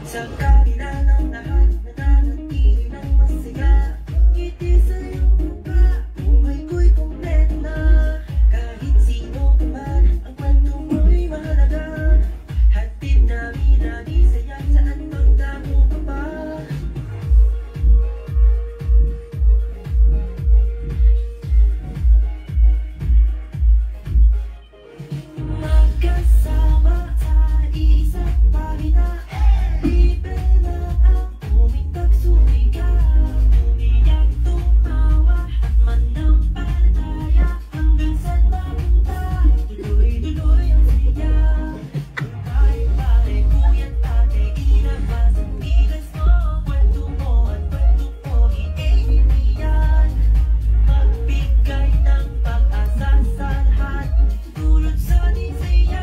Sa kabila ng lahat, nananatili ng masaya. Ngiti sa iyong mukha, buhay ko'y kumpleto na. Kahit sino ka man, ang kwento mo'y mahalaga. Hatid namin lagi saya, saan mang damo ka pa. Magkasama sa isang pahina. Libre na ang umintag sumigaw. Umiyak, tumawa at manampalataya. Hanggang saan mapunta, tuloy-tuloy ang siya. Kahit pare, kuya't ate, inabas ang tigas mo. Kwento mo at kwento ko, iiniyan. Magbigay ng pag-asa sa lahat. Tulad sa nisaya,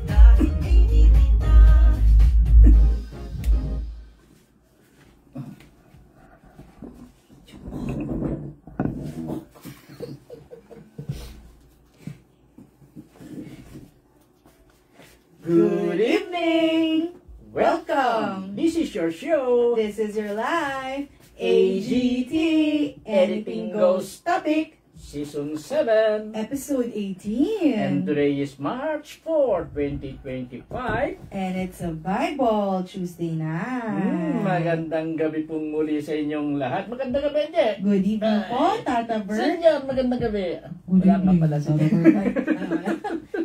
dahil ay hindi na. Good evening! Welcome! This is your show, This is your life, AGT, Anything Goes Topic, Season 7. episode 18. And today is March 4, 2025. And it's a Bible Tuesday night. Magandang gabi pong muli sa inyong lahat. Magandang gabi, Anje. Good evening po, Tata Bert. Senyor, magandang gabi. Good Wala ka evening, pala, Tata senyor. Bert.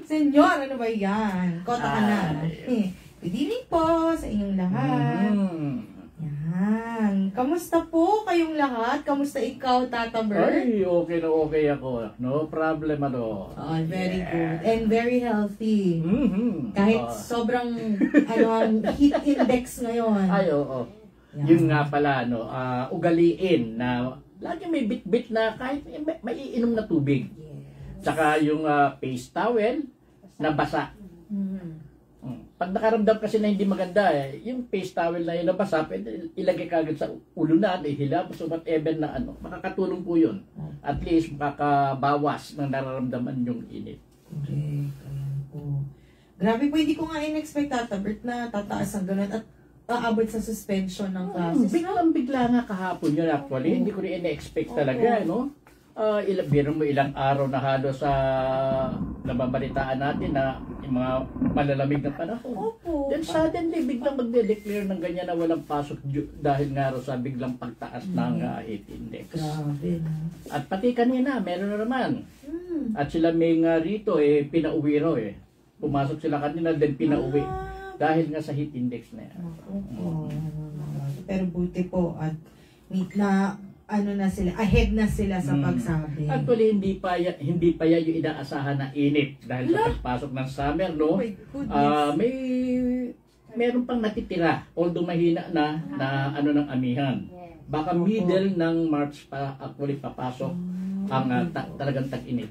Senyor, ano ba yan? Kota ka na. Ay. Good evening po sa inyong lahat. Yan. Kamusta po kayong lahat? Kamusta ikaw, Tata Bert? Ay, okay na okay ako. No problem ano. Oh, very good. And very healthy. Kahit Ah. sobrang ang heat index ngayon. Ay, oo. Yan. Yun nga pala, no, ugaliin na lagi may bit-bit na kahit maiinom na tubig. Yes. Tsaka yung face towel na basa. Mhm. Pag nakaramdam kasi na hindi maganda, yung face towel na yun na basa, pwede ilagay kagad sa ulo na, ihilap, so whatever na ano, makakatulong po yun. At least makakabawas ng nararamdaman yung init. Correct. Ayan po. Grabe po, hindi ko nga in-expect, Tata Bert, na tataas ang ganun at aabot sa suspension ng classes. Biglang-bigla nga kahapon yun actually. Hindi ko rin in-expect talaga, no? Biro mo ilang araw na halos sa nababalitaan natin na yung mga malalamig na panahon. Opo. Then suddenly, biglang magde-declare ng ganyan na walang pasok dahil nga raw sa biglang pagtaas ng heat index. Grabe na. At pati kanina, meron na naman. Hmm. At sila may nga rito, pinauwi raw eh. Pumasok sila kanina, then pinauwi. Dahil nga sa heat index na yan. Opo. Pero buti po at na ano na sila, ahead na sila sa pagsabi. Actually, hindi pa yan yung inaasahan na init dahil sa pagpasok ng summer, no? Oh my goodness. Meron pang natitira, although mahina na ano ng amihan. Baka middle ng March pa actually papasok ang talagang tag-init.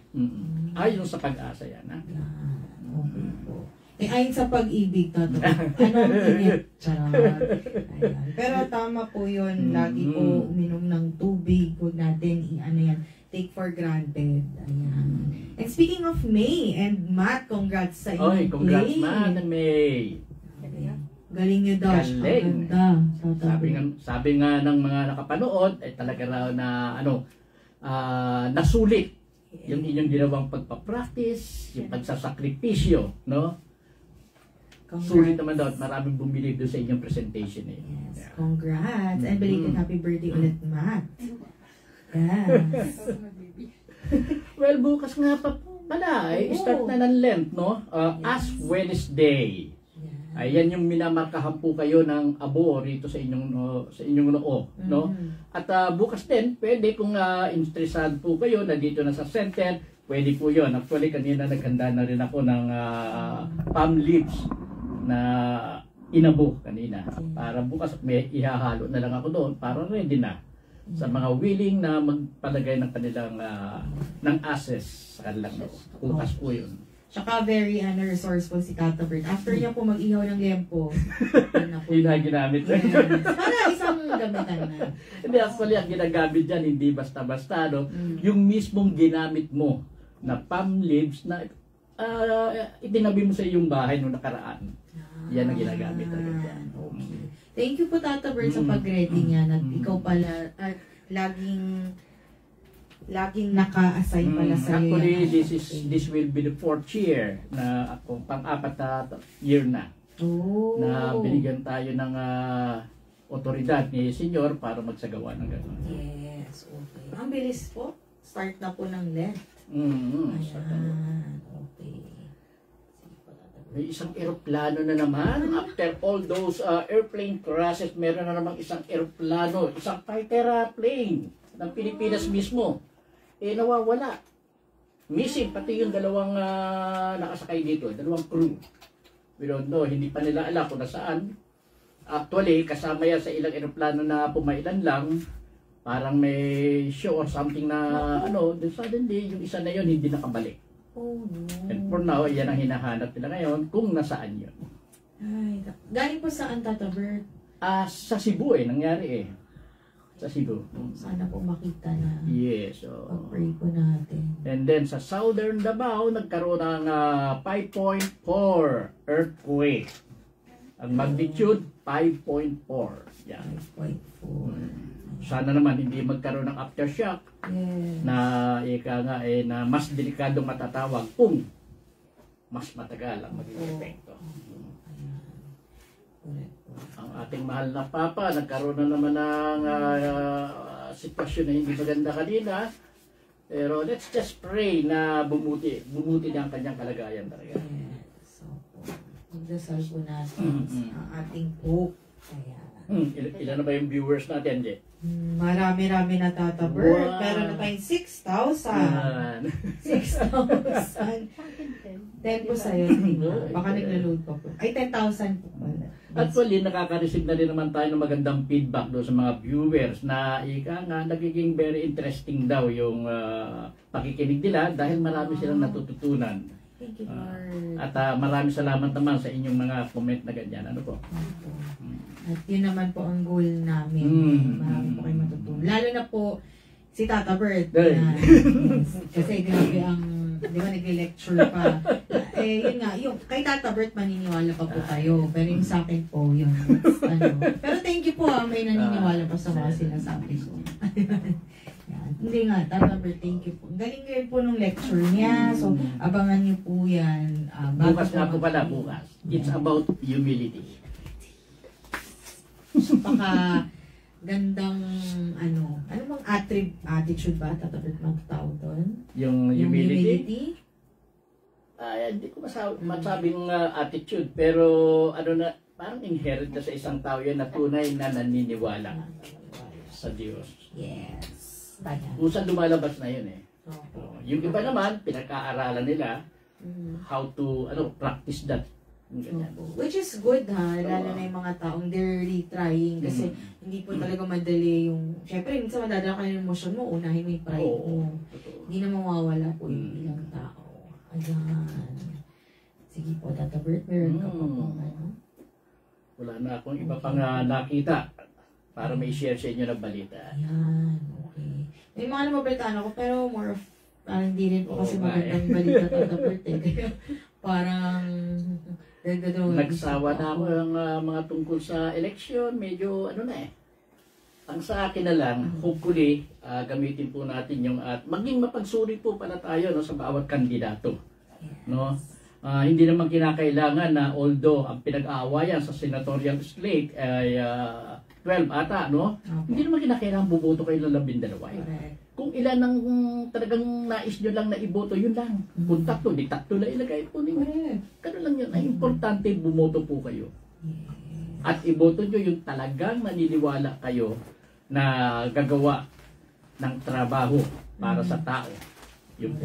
Ayon sa pag-asa yan, ha? Okay po. Ayon sa pag-ibig, Tata. Anong init? Charot. Ayan. Pero tama po yun. Lagi po uminom ng tubig. Huwag natin take for granted. Ayan. And speaking of May and Matt, congrats sa inyong Oy, congrats play. man, May. Galing nyo, Dash. Galing. Ang ganda. Tata. Sabi nga ng mga nakapanood, talaga raw na nasulit yung inyong ginawang pagpapractice, yung pagsasakripisyo, no? Sulit naman daw at maraming bumili doon sa inyong presentation eh. Yes, Yeah. congrats. And belated happy birthday ulit, Matt. Yes. Well, bukas nga pa pala, start na ng Lent, no? As Wednesday. Ayan yung minamarkahan po kayo ng abo rito sa inyong noo, no? At bukas din, pwede kung interesado po kayo na dito na sa center, pwede po yun. Actually, kanina naghanda na rin ako ng palm leaves na inabo kanina. Para bukas may ihahalo na lang ako doon para ready na sa mga willing na magpalagay ng kanilang ng access sa kanilang noo. Bukas po yun. Tsaka very resourceful si Tata Bert. After niya po mag-ihaw ng lempo, yun na po. Yun na ginamit. Yes. Para isang gamitan na. Hindi, actually, ang ginagamit dyan, hindi basta-basta, no? Yung mismong ginamit mo na palm leaves na itinabi mo sa iyong bahay noong nakaraan. Yan ang ginagamit talaga dyan. Okay. Thank you po, Tata Bert, sa pag-ready niyan. At ikaw pala, laging naka-assign pala sa iyo. Actually, this will be the 4th year na ako, pang-apat na year na. Oh. Na binigyan tayo ng otoridad ni Senyor para magsagawa ng gano'n. Yes, okay. Ang bilis po. Start na po ng Lent. Ayan, okay. May isang eroplano na naman. After all those airplane crashes, meron na namang isang eroplano, isang fighter plane ng Pilipinas mismo. Nawawala. Missing, pati yung dalawang nakasakay dito, dalawang crew. We don't know, hindi pa nila alam kung nasaan. Actually, kasama yan sa ilang eroplano na pumailan lang. Parang may show or something na then suddenly, yung isa na yun hindi nakabalik. Oh, no. And for now, yan ang hinahanap nila ngayon kung nasaan yun. Ay, galing po saan, Tata Bert? Sa Cebu nangyari Sa Cebu. Sana po makita na. Yes. So, pag-pray po natin. and then sa Southern Davao, nagkaroon ng 5.4 earthquake. Ang magnitude, 5.4. Yan. 5.4. Sana naman hindi magkaroon ng aftershock. Yes. Na na mas delikado matatawag kung mas matagal ang maging epekto. Ang ating mahal na Papa, nagkaroon na naman ng sitwasyon na hindi maganda kanina. Pero let's just pray na bumuti na ang kanyang kalagayan talaga. Yes. So, magdasal po natin ang ating Pope. Ilan na ba yung viewers natin, Je? Marami-rami na, Tata Bert. Wow. Pero na tayong 6,000. 6,000. 10 po sa'yo. Baka nagla-load pa po. Ay, 10,000 po pala. Actually, nakaka-receive na rin naman tayo ng magandang feedback doon sa mga viewers na nagiging very interesting daw yung pakikinig nila dahil marami silang natututunan. Thank you, Lord. At maraming salamat naman sa inyong mga comment na ganyan. Ano po? At yun naman po ang goal namin. Marami po kayo matutunan. Lalo na po si Tata Bert. Yan. Yes. Kasi grabe di ba nag-lecture pa. Yun nga, yung kay Tata Bert maniniwala pa po tayo. Pero yung sa akin po, yun. Pero thank you po may naniniwala pa sa mga sinasabi ko. Yan. Hindi nga, Tata Bert, thank you po. Galing po nung lecture niya. So, abangan niyo po yan. Bukas nga po pala, bukas. It's about humility. Paka gandang ano bang attitude ba Tata Bert magtawag doon? Yung humility? Hindi ko masabing attitude, pero parang inherent na sa isang tao yan na tunay na naniniwala sa Diyos. Yes. Kung saan lumalabas na yun yung iba naman, pinag-aaralan nila how to practice that. Which is good lalo na yung mga taong they're really trying kasi hindi po talaga madali yung syempre minsan madadala ka ng emosyon mo, unahin mo yung pride mo. Hindi na mawawala po yung ilang tao. Ayan. Sige po, Tata Bert, meron ka pa po Wala na akong iba pang nakita para may share sa inyo ng balita. Ayan, okay. May mga nababalitaan ako pero more of hindi rin po kasi magandang balita, Tata Bert parang nagsawa na ako ng mga tungkol sa election, medyo ang sa akin na lang, hopefully gamitin po natin yung at maging mapagsuri po pala tayo sa bawat kandidato. Hindi naman kinakailangan na although ang pinag-aawayan sa senatorial slate ay 12 ata, hindi naman kinakailangan buboto kayo ng 12. Kung ilan ang talagang nais nyo lang na iboto, yun lang. Kung tatlo, di tatlo na ilagay po ninyo. Ganun lang yun. Ang importante, bumoto po kayo. At iboto nyo yung talagang naniniwala kayo na gagawa ng trabaho para sa tao. Yun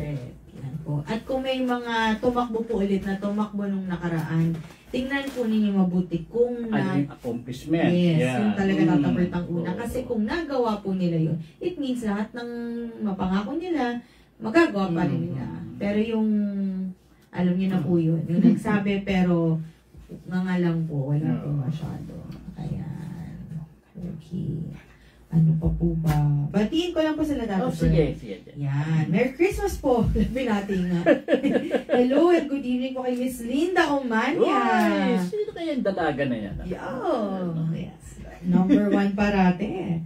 po. At kung may mga tumakbo po ulit na tumakbo nung nakaraan, tingnan po ninyo mabuti kung yung accomplishment. Yes, yung talaga Tata Bert ang una. Kasi kung nagawa po nila yun, it means lahat ng mapangako nila, magagawa pa rin nila. Pero yung, alam niyo na po yun, yung nagsabi pero nga lang po, wala po masyado. Ayan. Okay. Ano pa po ba? Batiin ko lang po sila Tata Bert. Sige. Yan. Merry Christmas po. Labi natin nga. Hello and good evening po kay Miss Linda Omania. Sino kaya yung dalaga na yan? Yes. Number 1 parate.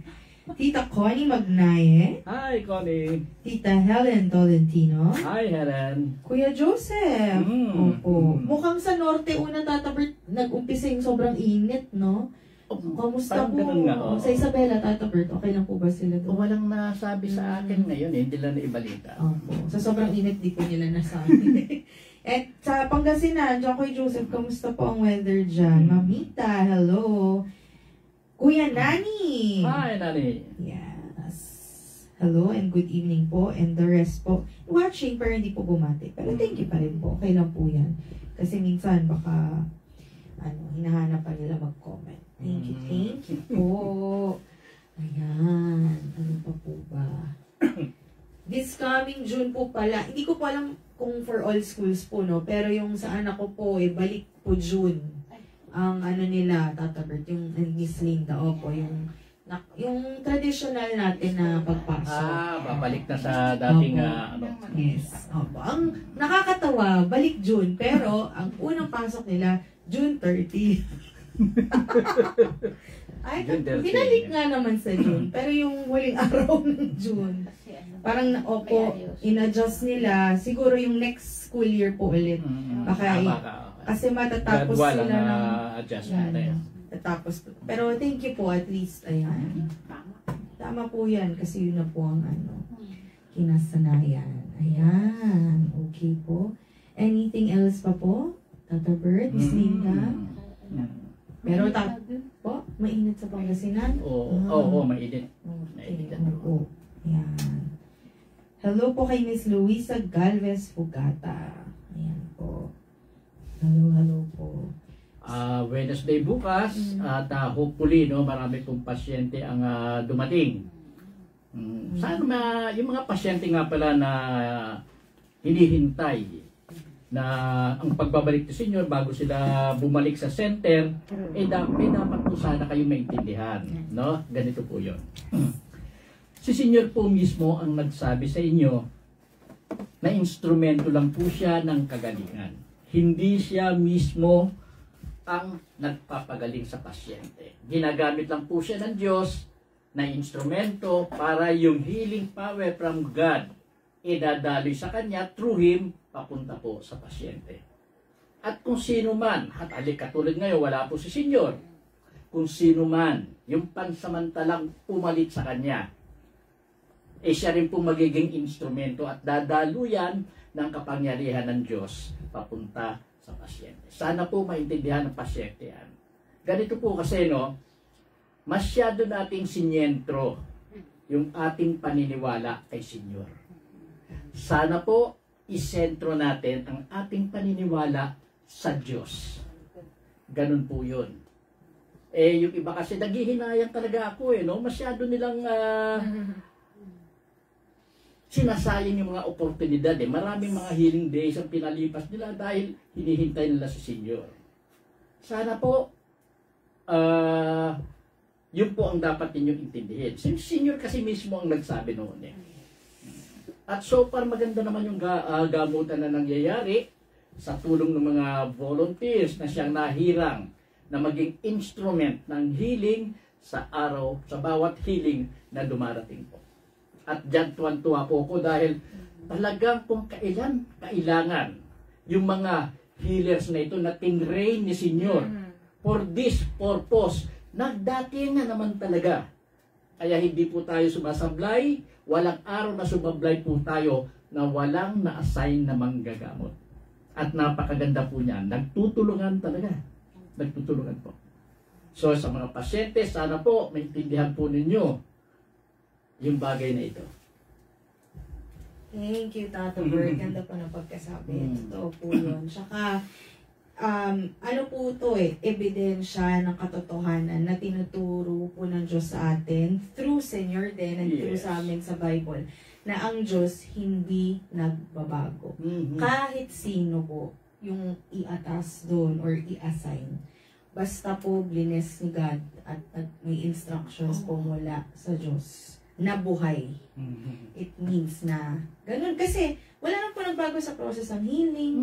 Tita Connie Magnaye. Hi, Connie. Tita Helen Tolentino. Hi, Helen. Kuya Joseph. Mm. Opo. Mukhang sa norte una tatabert nag-umpisa yung sobrang init, no? Kamusta Parang po? ganun nga, oo. Sa Isabela, Tata Bert, okay lang po ba sila doon? Walang nasabi sa akin ngayon, hindi lang naibalita. Opo. Sa sobrang init, di po nila nasabi. At sa Pangasinan, Jokoy Joseph, kamusta po ang weather dyan? Mamita, hello. Kuya Nani! Hi, Nani. Yes. Hello and good evening po. And the rest po, watching pero hindi po bumati. Pero thank you pa rin po. Okay lang po yan. Kasi minsan baka, hinahanap pa nila mag-comment. Thank you po. Ayan. Ano pa po ba? This coming June po pala, hindi ko po alam kung for all schools po, no? Pero yung sa anak ko po, balik po June. Ang nila, Tata Bert, yung Miss Linda, opo, yung traditional natin na pagpasok. Babalik na sa dating, Opo. Yes. Opo. Ang nakakatawa, balik June, pero ang unang pasok nila, June 30. Ay, June 30. binalik nga naman sa June, pero yung huling araw ng June, parang opo, in-adjust nila, siguro yung next school year po ulit. Baka, kasi matatapos gradual sila ang ng adjustment na yan. Tapos, pero thank you po at least, ayan. Tama po yan, kasi yun na po ang kinasanayan. Ayan, okay po. Anything else pa po? Tata Bert, Miss Linda? Pero po, mainit sa Pangasinan? Oo, mainit. Okay, oo. Ayan. Hello po kay Miss Luisa Galvez Fugata. Ayan po. Hello po. Wednesday bukas at hopefully marami pong pasyente ang dumating. Sana yung mga pasyente nga pala na hinihintay na ang pagbabalik sa senior bago sila bumalik sa center, dapat po sana kayo maintindihan, no? Ganito po 'yon. Si senior po mismo ang nagsabi sa inyo na instrumento lang po siya ng kagalingan. Hindi siya mismo ang nagpapagaling sa pasyente. Ginagamit lang po siya ng Diyos na instrumento para yung healing power from God idadaloy sa kanya through Him papunta po sa pasyente. At kung sino man, at katulad ngayon, wala po si Senyor, kung sino man, yung pansamantalang pumalit sa kanya, siya rin po magiging instrumento at dadaluyan ng kapangyarihan ng Diyos papunta sa pasyente. Sana po maintindihan ng pasyente yan. Ganito po kasi, masyado nating sinyentro yung ating paniniwala kay Senyor. Sana po isentro natin ang ating paniniwala sa Diyos. Ganun po yun. Yung iba kasi naghihinayang talaga ako masyado nilang sinasayang yung mga oportunidad Maraming mga healing days ang pinalipas nila dahil hinihintay nila si Senyor. Sana po yun po ang dapat ninyong intindihin. Si Senyor kasi mismo ang nagsabi noon At so far maganda naman yung gamutan na nangyayari sa tulong ng mga volunteers na siyang nahirang na maging instrument ng healing sa araw, sa bawat healing na dumarating po. At dyan tuwan-tuwa po ko dahil talagang kung kailangan yung mga healers na ito na tinrain ni Senyor for this purpose, nagdating na naman talaga. Kaya hindi po tayo sumasablay, walang araw na sumablay po tayo na walang na-assign na manggagamot. At napakaganda po niyan, nagtutulungan talaga. Nagtutulungan po. So sa mga pasyente, sana po maintindihan po ninyo yung bagay na ito. Thank you, Tata Bert. Ganda po ng pagkasabi. Totoo po yun. Tsaka, ano po ito ebidensya ng katotohanan na tinuturo po ng Diyos sa atin through Senyor din and through sa amin sa Bible na ang Diyos hindi nagbabago. Kahit sino po yung i-atas doon or i-assign. Basta po blines ni God at may instructions po mula sa Diyos. na buhay. Mhm. It means na ganun. Kasi wala na po nagbago sa process ng healing.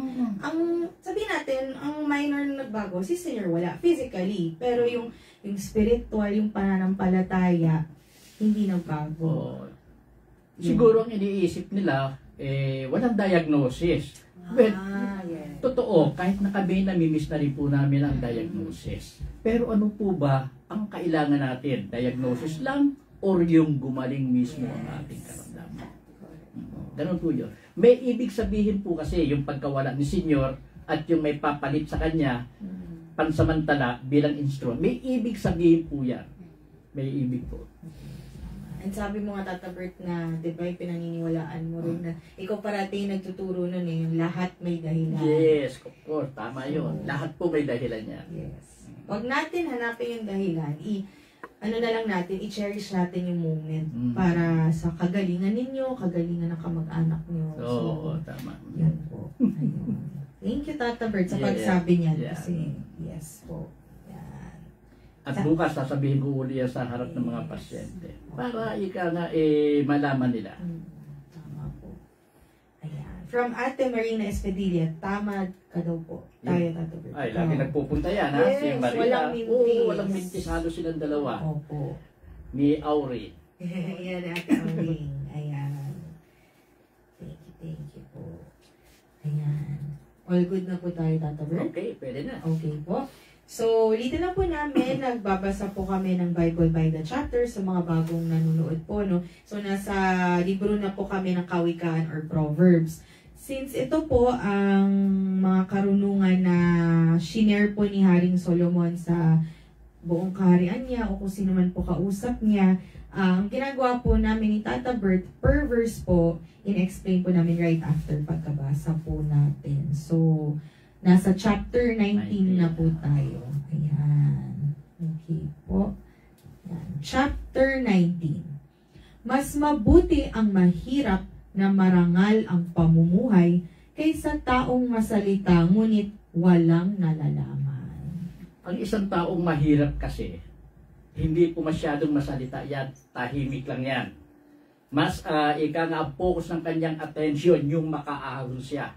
Ang sabihin natin, ang minor na nagbago, si senior wala physically. Pero yung spiritual, yung pananampalataya, hindi nagbago. Oo. Siguro ang iniisip nila, walang diagnosis. Well, Yes. totoo, kahit na kami namimiss na rin po namin ang diagnosis. Pero ano po ba ang kailangan natin? Diagnosis lang or yung gumaling mismo ang ating karamdaman? Ganun po yun. May ibig sabihin po kasi yung pagkawala ni Senyor at yung may papalit sa kanya pansamantala bilang instrument. May ibig sabihin po yan. May ibig po. And sabi mo nga, Tata Bert, na, di ba, pinaniniwalaan mo rin na ikaw parati nagtuturo nun eh, yung lahat may dahilan. Yes, of course. Tama yun. Lahat po may dahilan yan. Yes. Huwag natin hanapin yung dahilan. Ano na lang natin, i-cherish natin yung moment para sa kagalingan ninyo, kagalingan ng kamag-anak nyo. Oo, tama. Yan po. Ayun. Thank you, Tata Bert, sa pagsabi niyan. Kasi, yes po. Yan. At bukas sasabihin ko uli yan sa harap ng mga pasyente. Para ika nga malaman nila. Tama po. Ayan. From Ate Marina Espedilla, tama ka daw po. Tayo, Tata Bert. Ay, lagi nagpupunta yan, ha? Yes, Si Maria. walang mintis. Oo, walang mintis. Halos silang dalawa. Opo. Ni Auri. Ayan, Ate Auring. Ayan. Thank you po. Ayan. All good na po tayo, Tata Bert? Okay, pwede na. Okay po. So, ulitin na po namin, nagbabasa po kami ng Bible by the chapter sa mga bagong nanonood po, no? So, nasa libro na po kami ng Kawikaan or Proverbs. Since ito po ang mga karunungan na shinare po ni Haring Solomon sa buong kaharian niya o kung sino man po kausap niya, ang ginagawa po namin ni Tata Bert, per verse po, in-explain po namin right after pagkabasa po natin. So, nasa chapter 19 na po tayo. Ayan. Okay po. Ayan. Chapter 19. Mas mabuti ang mahirap na marangal ang pamumuhay kaysa taong masalita ngunit walang nalalaman. Ang isang taong mahirap kasi, hindi po masyadong masalita yan. Tahimik lang yan. Mas ika nga ang focus ng kanyang attention yung makaahon siya.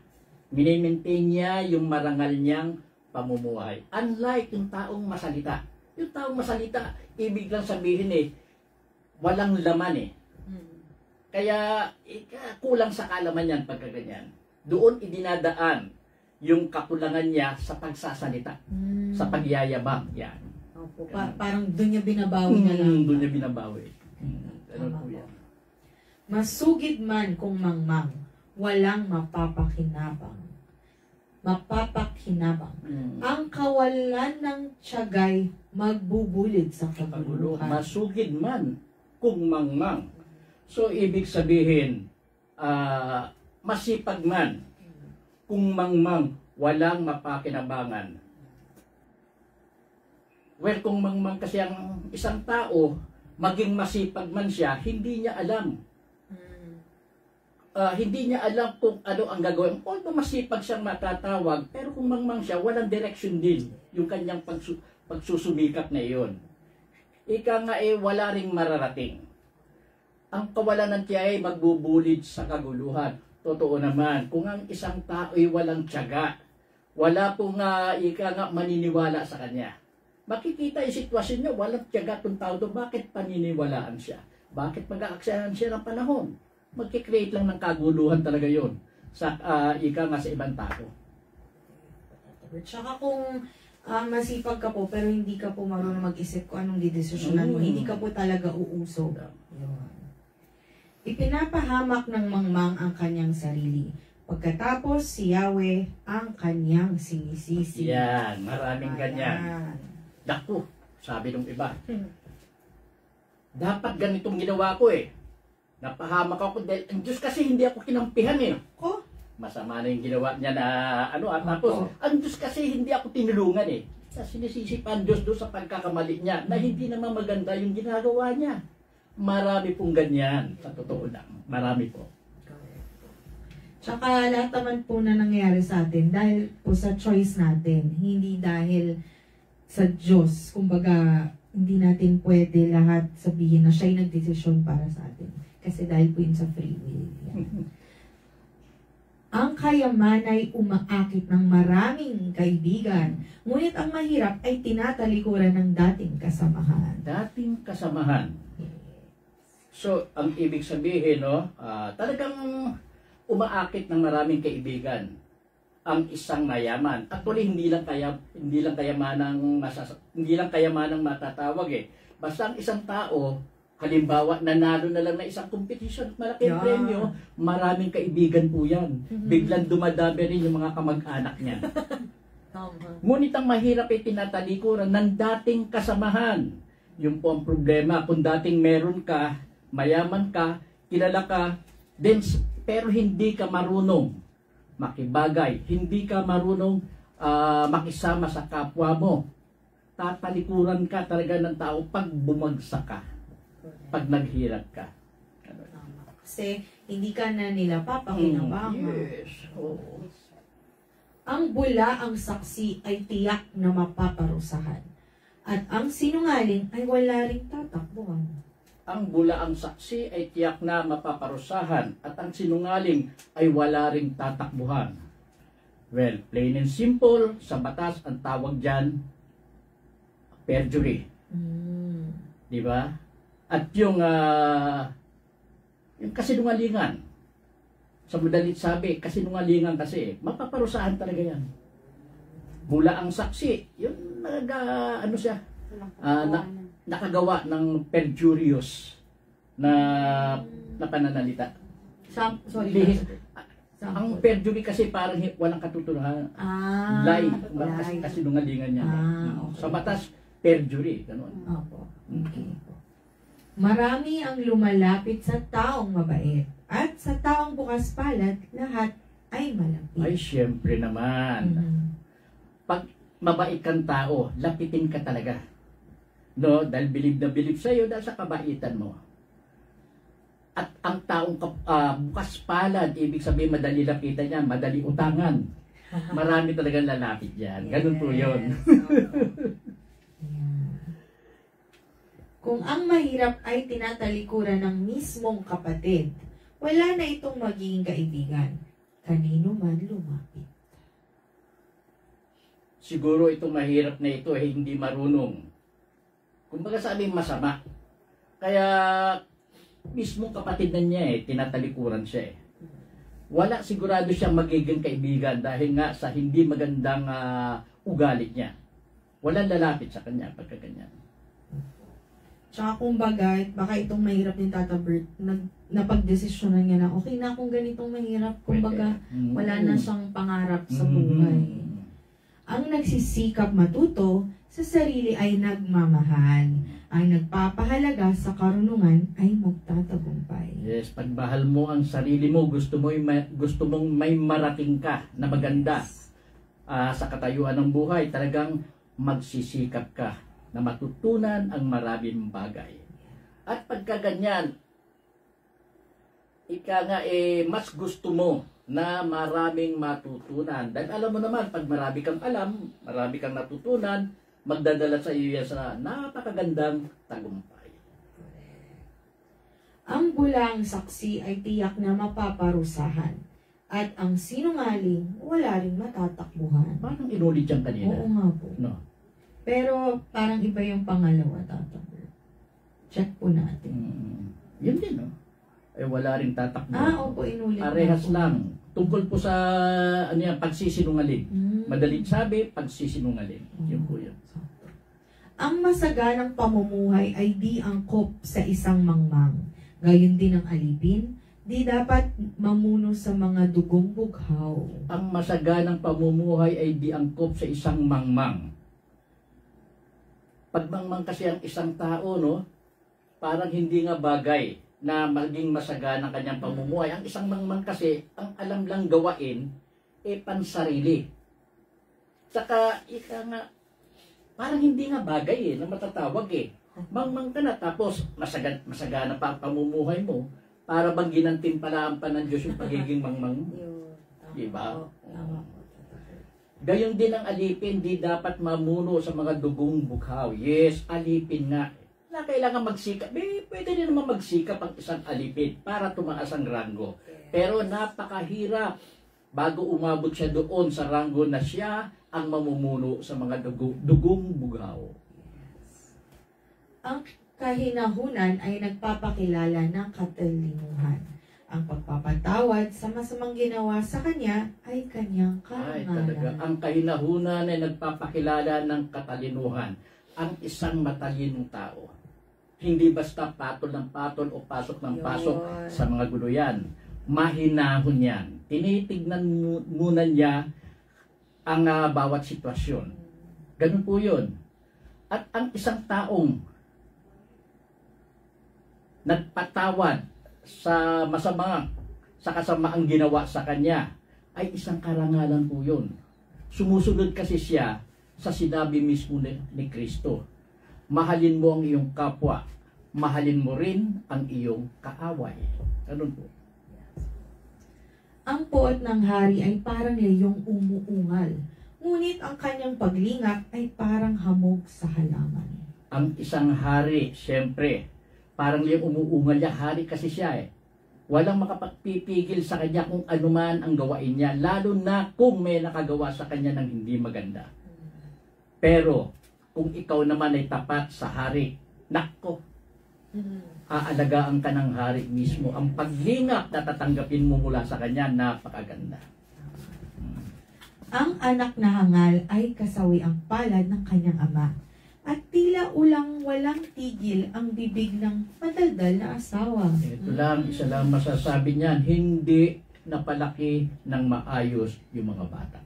Minimaintain niya yung marangal niyang pamumuhay. Unlike yung taong masalita. Yung taong masalita, ibig lang sabihin walang laman Kaya kulang sa kalaman yan pagka ganyan. Doon idinadaan yung kakulangan niya sa pagsasalita, sa pagyayabang. Yan. Opo, parang doon niya binabawi na lang. Doon niya binabawi. Ano po yan? Masugid man kung mangmang, walang mapapakinabang. Ang kawalan ng tiyagay magbubulid sa kaguluhan. Masugid man kung mangmang. So, ibig sabihin, masipag man kung mangmang, walang mapakinabangan. Well, kung mangmang kasi ang isang tao, maging masipag man siya, hindi niya alam. Hindi niya alam kung ano ang gagawin. Although masipag siyang matatawag, pero kung mangmang siya, walang direction din yung kanyang pagsusumikap na iyon. Ika nga wala ring mararating. Ang kawalan ng tiyaga ay magbubulid sa kaguluhan. Totoo naman, kung ang isang tao ay walang tiyaga, wala pong ika nga maniniwala sa kanya. Makikita yung sitwasyon niya, walang tiyaga itong tao doon, bakit paniniwalaan siya? Bakit mag-aaksayahan siya ng panahon? Magkikreate lang ng kaguluhan talaga yon sa ika nga sa ibang tao. Tsaka kung masipag ka po pero hindi ka po marunong mag-isip kung anong didesisyonan mo, hindi ka po talaga uusog. Ipinapahamak ng mangmang ang kanyang sarili. Pagkatapos si Yahweh ang kanyang sinisisi. Yan, maraming ganyan. Naku, sabi ng iba. Dapat ganitong ginawa ko Napahamak ako dahil ang Diyos kasi hindi ako kinampihan Ko? Masama na yung ginawa niya na tapos ang Diyos kasi hindi ako tinulungan Sinisisi pa ang Diyos doon sa pagkakamali niya na hindi naman maganda yung ginagawa niya. Marami pong ganyan, sa totoo lang. Marami po. Tsaka lahat naman po na nangyayari sa atin dahil po sa choice natin, hindi dahil sa Diyos. Kumbaga, hindi natin pwede lahat sabihin na siya'y nagdesisyon para sa atin. Kasi dahil po yun sa free will. Yan. Ang kayaman ay umaakit ng maraming kaibigan, ngunit ang mahirap ay tinatalikuran ng dating kasamahan. Dating kasamahan. So, ang ibig sabihin, no, talagang umaakit ng maraming kaibigan ang isang mayaman. Actually, hindi lang kayamanang matatawag eh. Basta ang isang tao, halimbawa, nanalo na lang na isang competition at malaking premyo, maraming kaibigan po yan. Biglang dumadami rin yung mga kamag-anak niya. Ngunit ang mahirap ay tinatalikuran ng dating kasamahan. Yun po ang problema. Kung dating meron ka, mayaman ka, kilala ka, pero hindi ka marunong makibagay, hindi ka marunong makisama sa kapwa mo, tatalikuran ka talaga ng tao pag bumagsak ka, pag naghirap ka. Kasi hindi ka na nila papakinabangan. Yes. Oo. Ang bula ang saksi ay tiyak na mapaparusahan. At ang sinungaling ay wala ring tatakbuhan. Ang bulaang saksi ay tiyak na mapaparusahan at ang sinungaling ay wala ring tatakbuhan. Well, plain and simple, sa batas ang tawag dyan, perjury. Di ba? At yung kasinungalingan, sa madalit sabi, kasinungalingan kasi, mapaparusahan talaga yan. Bulaang saksi, yun nakagawa ng perjurious na pananalita. Ang perjury kasi parang walang katutunahan. Lie. Kasi nungalingan niya. Okay. Sa batas, perjury. Ganun. Opo. Okay. Marami ang lumalapit sa taong mabait. At sa taong bukas palad, lahat ay malapit. Ay, syempre naman. Pag mabait kang tao, lapitin ka talaga. No, dahil bilib na bilib sa'yo dahil sa kabaitan mo. At ang taong bukas palad, ibig sabihin madali lapitan niya, madali utangan. Marami talagang lalapit yan. Ganun po yun. Kung ang mahirap ay tinatalikuran ng mismong kapatid, wala na itong magiging kaibigan. Kanino man lumapit. Siguro itong mahirap na ito ay hindi marunong. Kumbaga sabi masama. Kaya mismo kapatid na niya tinatalikuran siya Wala sigurado siyang magiging kaibigan dahil nga sa hindi magandang ugali niya. Walang lalapit sa kanya pagka ganyan. Tsaka kumbaga, baka itong mahirap ni Tata Bert, napagdesisyonan niya na okay na akong ganitong mahirap. Kumbaga, wala na siyang pangarap sa buhay. Ang nagsisikap matuto sa sarili ay nagmamahal. Ang nagpapahalaga sa karunungan ay magtatagumpay. Yes, pagmahal mo ang sarili mo, gusto mong may marating ka na maganda sa katayuan ng buhay, talagang magsisikap ka na matutunan ang maraming bagay. At pagka ganyan, mas gusto mo na maraming matutunan. Dahil alam mo naman, pag marami kang alam, marami kang natutunan, magdadala sa iyo yan sa napakagandang tagumpay. Ang bulang saksi ay tiyak na mapaparusahan. At ang sinungaling, wala rin matatakbuhan. Parang inulit yan kanina. Oo nga po. No. Pero parang iba yung pangalawa, Tata Bert. Check po natin. Yun din, no? Ay wala ring tatakbuhan. Opo, inulit. Parehas lang. Tungkol po sa pagsisinungaling. Madaling sabi, pagsisinungaling. Yun po yun. Ang masaganang pamumuhay ay di angkop sa isang mangmang. Gayon din ang alipin, di dapat mamuno sa mga dugong bughaw. Ang masaganang pamumuhay ay di angkop sa isang mangmang. Pag mangmang kasi ang isang tao, no, parang hindi nga bagay na maging masagana ang kanyang pamumuhay. Ang isang mangmang kasi, ang alam lang gawain, pansarili. Saka, parang hindi nga bagay na matatawag Mangmang ka na, tapos masagana pa ang pamumuhay mo para bang ginantimpalaan pa ng Diyos yung pagiging mangmang mo. Diba? Gayon din ang alipin, di dapat mamuno sa mga dugong bughaw. Yes, alipin nga. Na kailangan magsikap. Pwede din naman magsikap ang isang alipin para tumaas ang ranggo. Pero napakahirap bago umabot siya doon sa ranggo na siya ang mamumuno sa mga dugong bughaw. Ang kahinahunan ay nagpapakilala ng katalinuhan. Ang pagpapatawad sa masamang ginawa sa kanya ay kanyang Ay, karangalan. talaga. Ang kahinahunan ay nagpapakilala ng katalinuhan. Ang isang matalinong tao. Hindi basta patol ng patol o pasok ng pasok Yun. sa mga guluyan. Mahinahon yan. Tinitignan muna niya ang bawat sitwasyon. Ganun po yun. At ang isang taong nagpatawad sa kasamaang ginawa sa kanya, ay isang karangalan po yun. Sumusunod kasi siya sa sinabi mismo ni Kristo. Mahalin mo ang iyong kapwa, mahalin mo rin ang iyong kaaway. Ganun po. Ang puot ng hari ay parang leyong umuungal, ngunit ang kanyang paglingap ay parang hamog sa halaman. Ang isang hari, siyempre, parang liyang umuungal niya, hari kasi siya eh. Walang makapagpipigil sa kanya kung anuman ang gawain niya, lalo na kung may nakagawa sa kanya ng hindi maganda. Pero, kung ikaw naman ay tapat sa hari, nako, aalagaan ka ng hari mismo. Ang paglingap na tatanggapin mo mula sa kanya, napakaganda. Ang anak na hangal ay kasawi ang palad ng kanyang ama, at tila ulang walang tigil ang bibig ng madaldal na asawa. Ito lang, isa lang masasabi niyan, hindi napalaki ng maayos yung mga bata.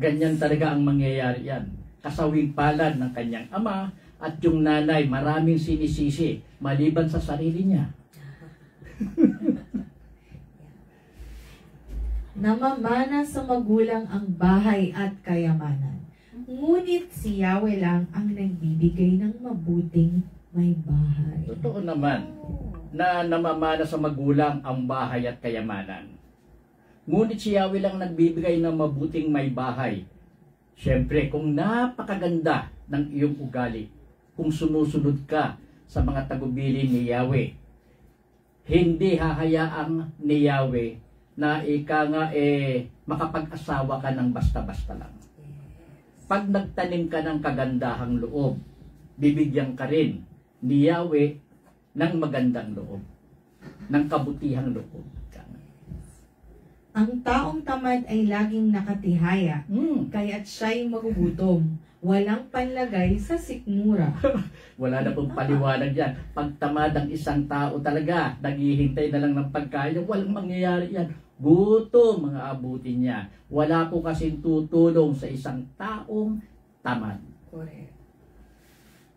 Ganyan talaga ang mangyayari yan. Kasawing palad ng kanyang ama at yung nanay maraming sinisisi maliban sa sarili niya. Namamana sa magulang ang bahay at kayamanan, ngunit si Yahweh lang ang nagbibigay ng mabuting may bahay. Totoo naman na namamana sa magulang ang bahay at kayamanan. Ngunit si Yahweh lang nagbibigay ng mabuting may bahay. Siyempre, kung napakaganda ng iyong ugali, kung sumusunod ka sa mga tagubilin ni Yahweh, hindi hahayaang ni Yahweh na makapag-asawa ka ng basta-basta lang. Pag nagtanim ka ng kagandahang loob, bibigyan ka rin ni Yahweh ng magandang loob, ng kabutihang loob. Ang taong tamad ay laging nakatihaya, kaya't siya'y magugutom. Walang panlagay sa sikmura. Wala na pong paliwanag yan. Pag tamad ang isang tao talaga, naghihintay na lang ng pagkain, walang mangyayari yan. Gutom mga abutin niya. Wala po kasing tutulong sa isang taong tamad. Correct.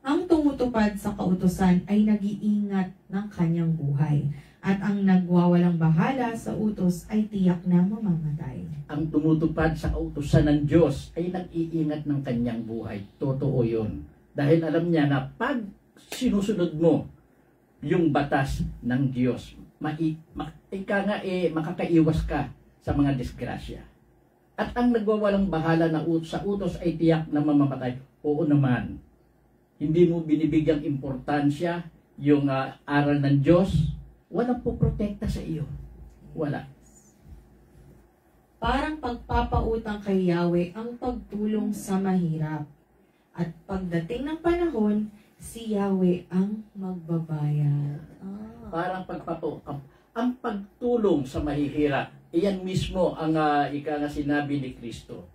Ang tumutupad sa kautusan ay nag-iingat ng kanyang buhay. At ang nagwawalang bahala sa utos ay tiyak na mamamatay. Ang tumutupad sa kautusan ng Diyos ay nag-iingat ng kanyang buhay. Totoo yun. Dahil alam niya na pag sinusunod mo yung batas ng Diyos, makakaiwas ka sa mga disgrasya. At ang nagwawalang bahala na sa utos ay tiyak na mamamatay. Oo naman. Hindi mo binibigyang importansya yung aral ng Diyos. Walang poprotekta sa iyo. Wala. Parang pagpapautang kay Yahweh ang pagtulong sa mahirap. At pagdating ng panahon, si Yahweh ang magbabayad. Parang ang pagtulong sa mahihirap, iyan mismo ang sinabi ni Kristo.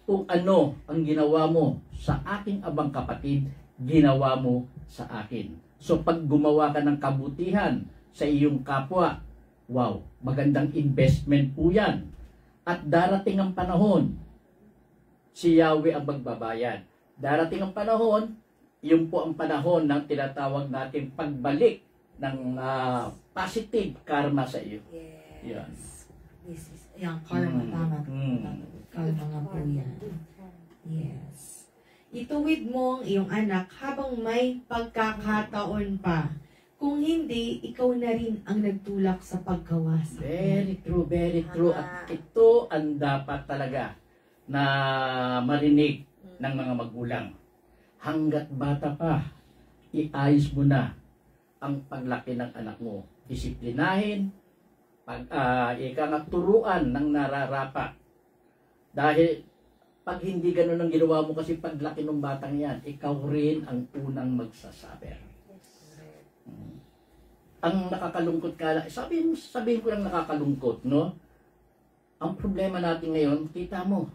Kung ano ang ginawa mo sa aking abang kapatid, ginawa mo sa akin. So pag gumawa ka ng kabutihan sa iyong kapwa, wow, magandang investment po yan. At darating ang panahon, si Yahweh ang magbabayad. Darating ang panahon, yun po ang panahon ng tinatawag natin pagbalik ng positive karma sa iyo. Yes. Yan. This is, yung karma, tama. Karma nga po yan. Yes. Ituwid mo ang iyong anak habang may pagkakataon pa. Kung hindi, ikaw na rin ang nagtulak sa paggawa sa Very true, very true. At ito ang dapat talaga na marinig ng mga magulang. Hanggat bata pa, iayos mo na ang paglaki ng anak mo. Disiplinahin, turuan ng nararapat. Dahil pag hindi ganun ang ginawa mo kasi paglaki ng batang yan, ikaw rin ang unang magsasabi. Ang nakakalungkot ka, sabihin ko lang nakakalungkot, no? Ang problema natin ngayon, kita mo,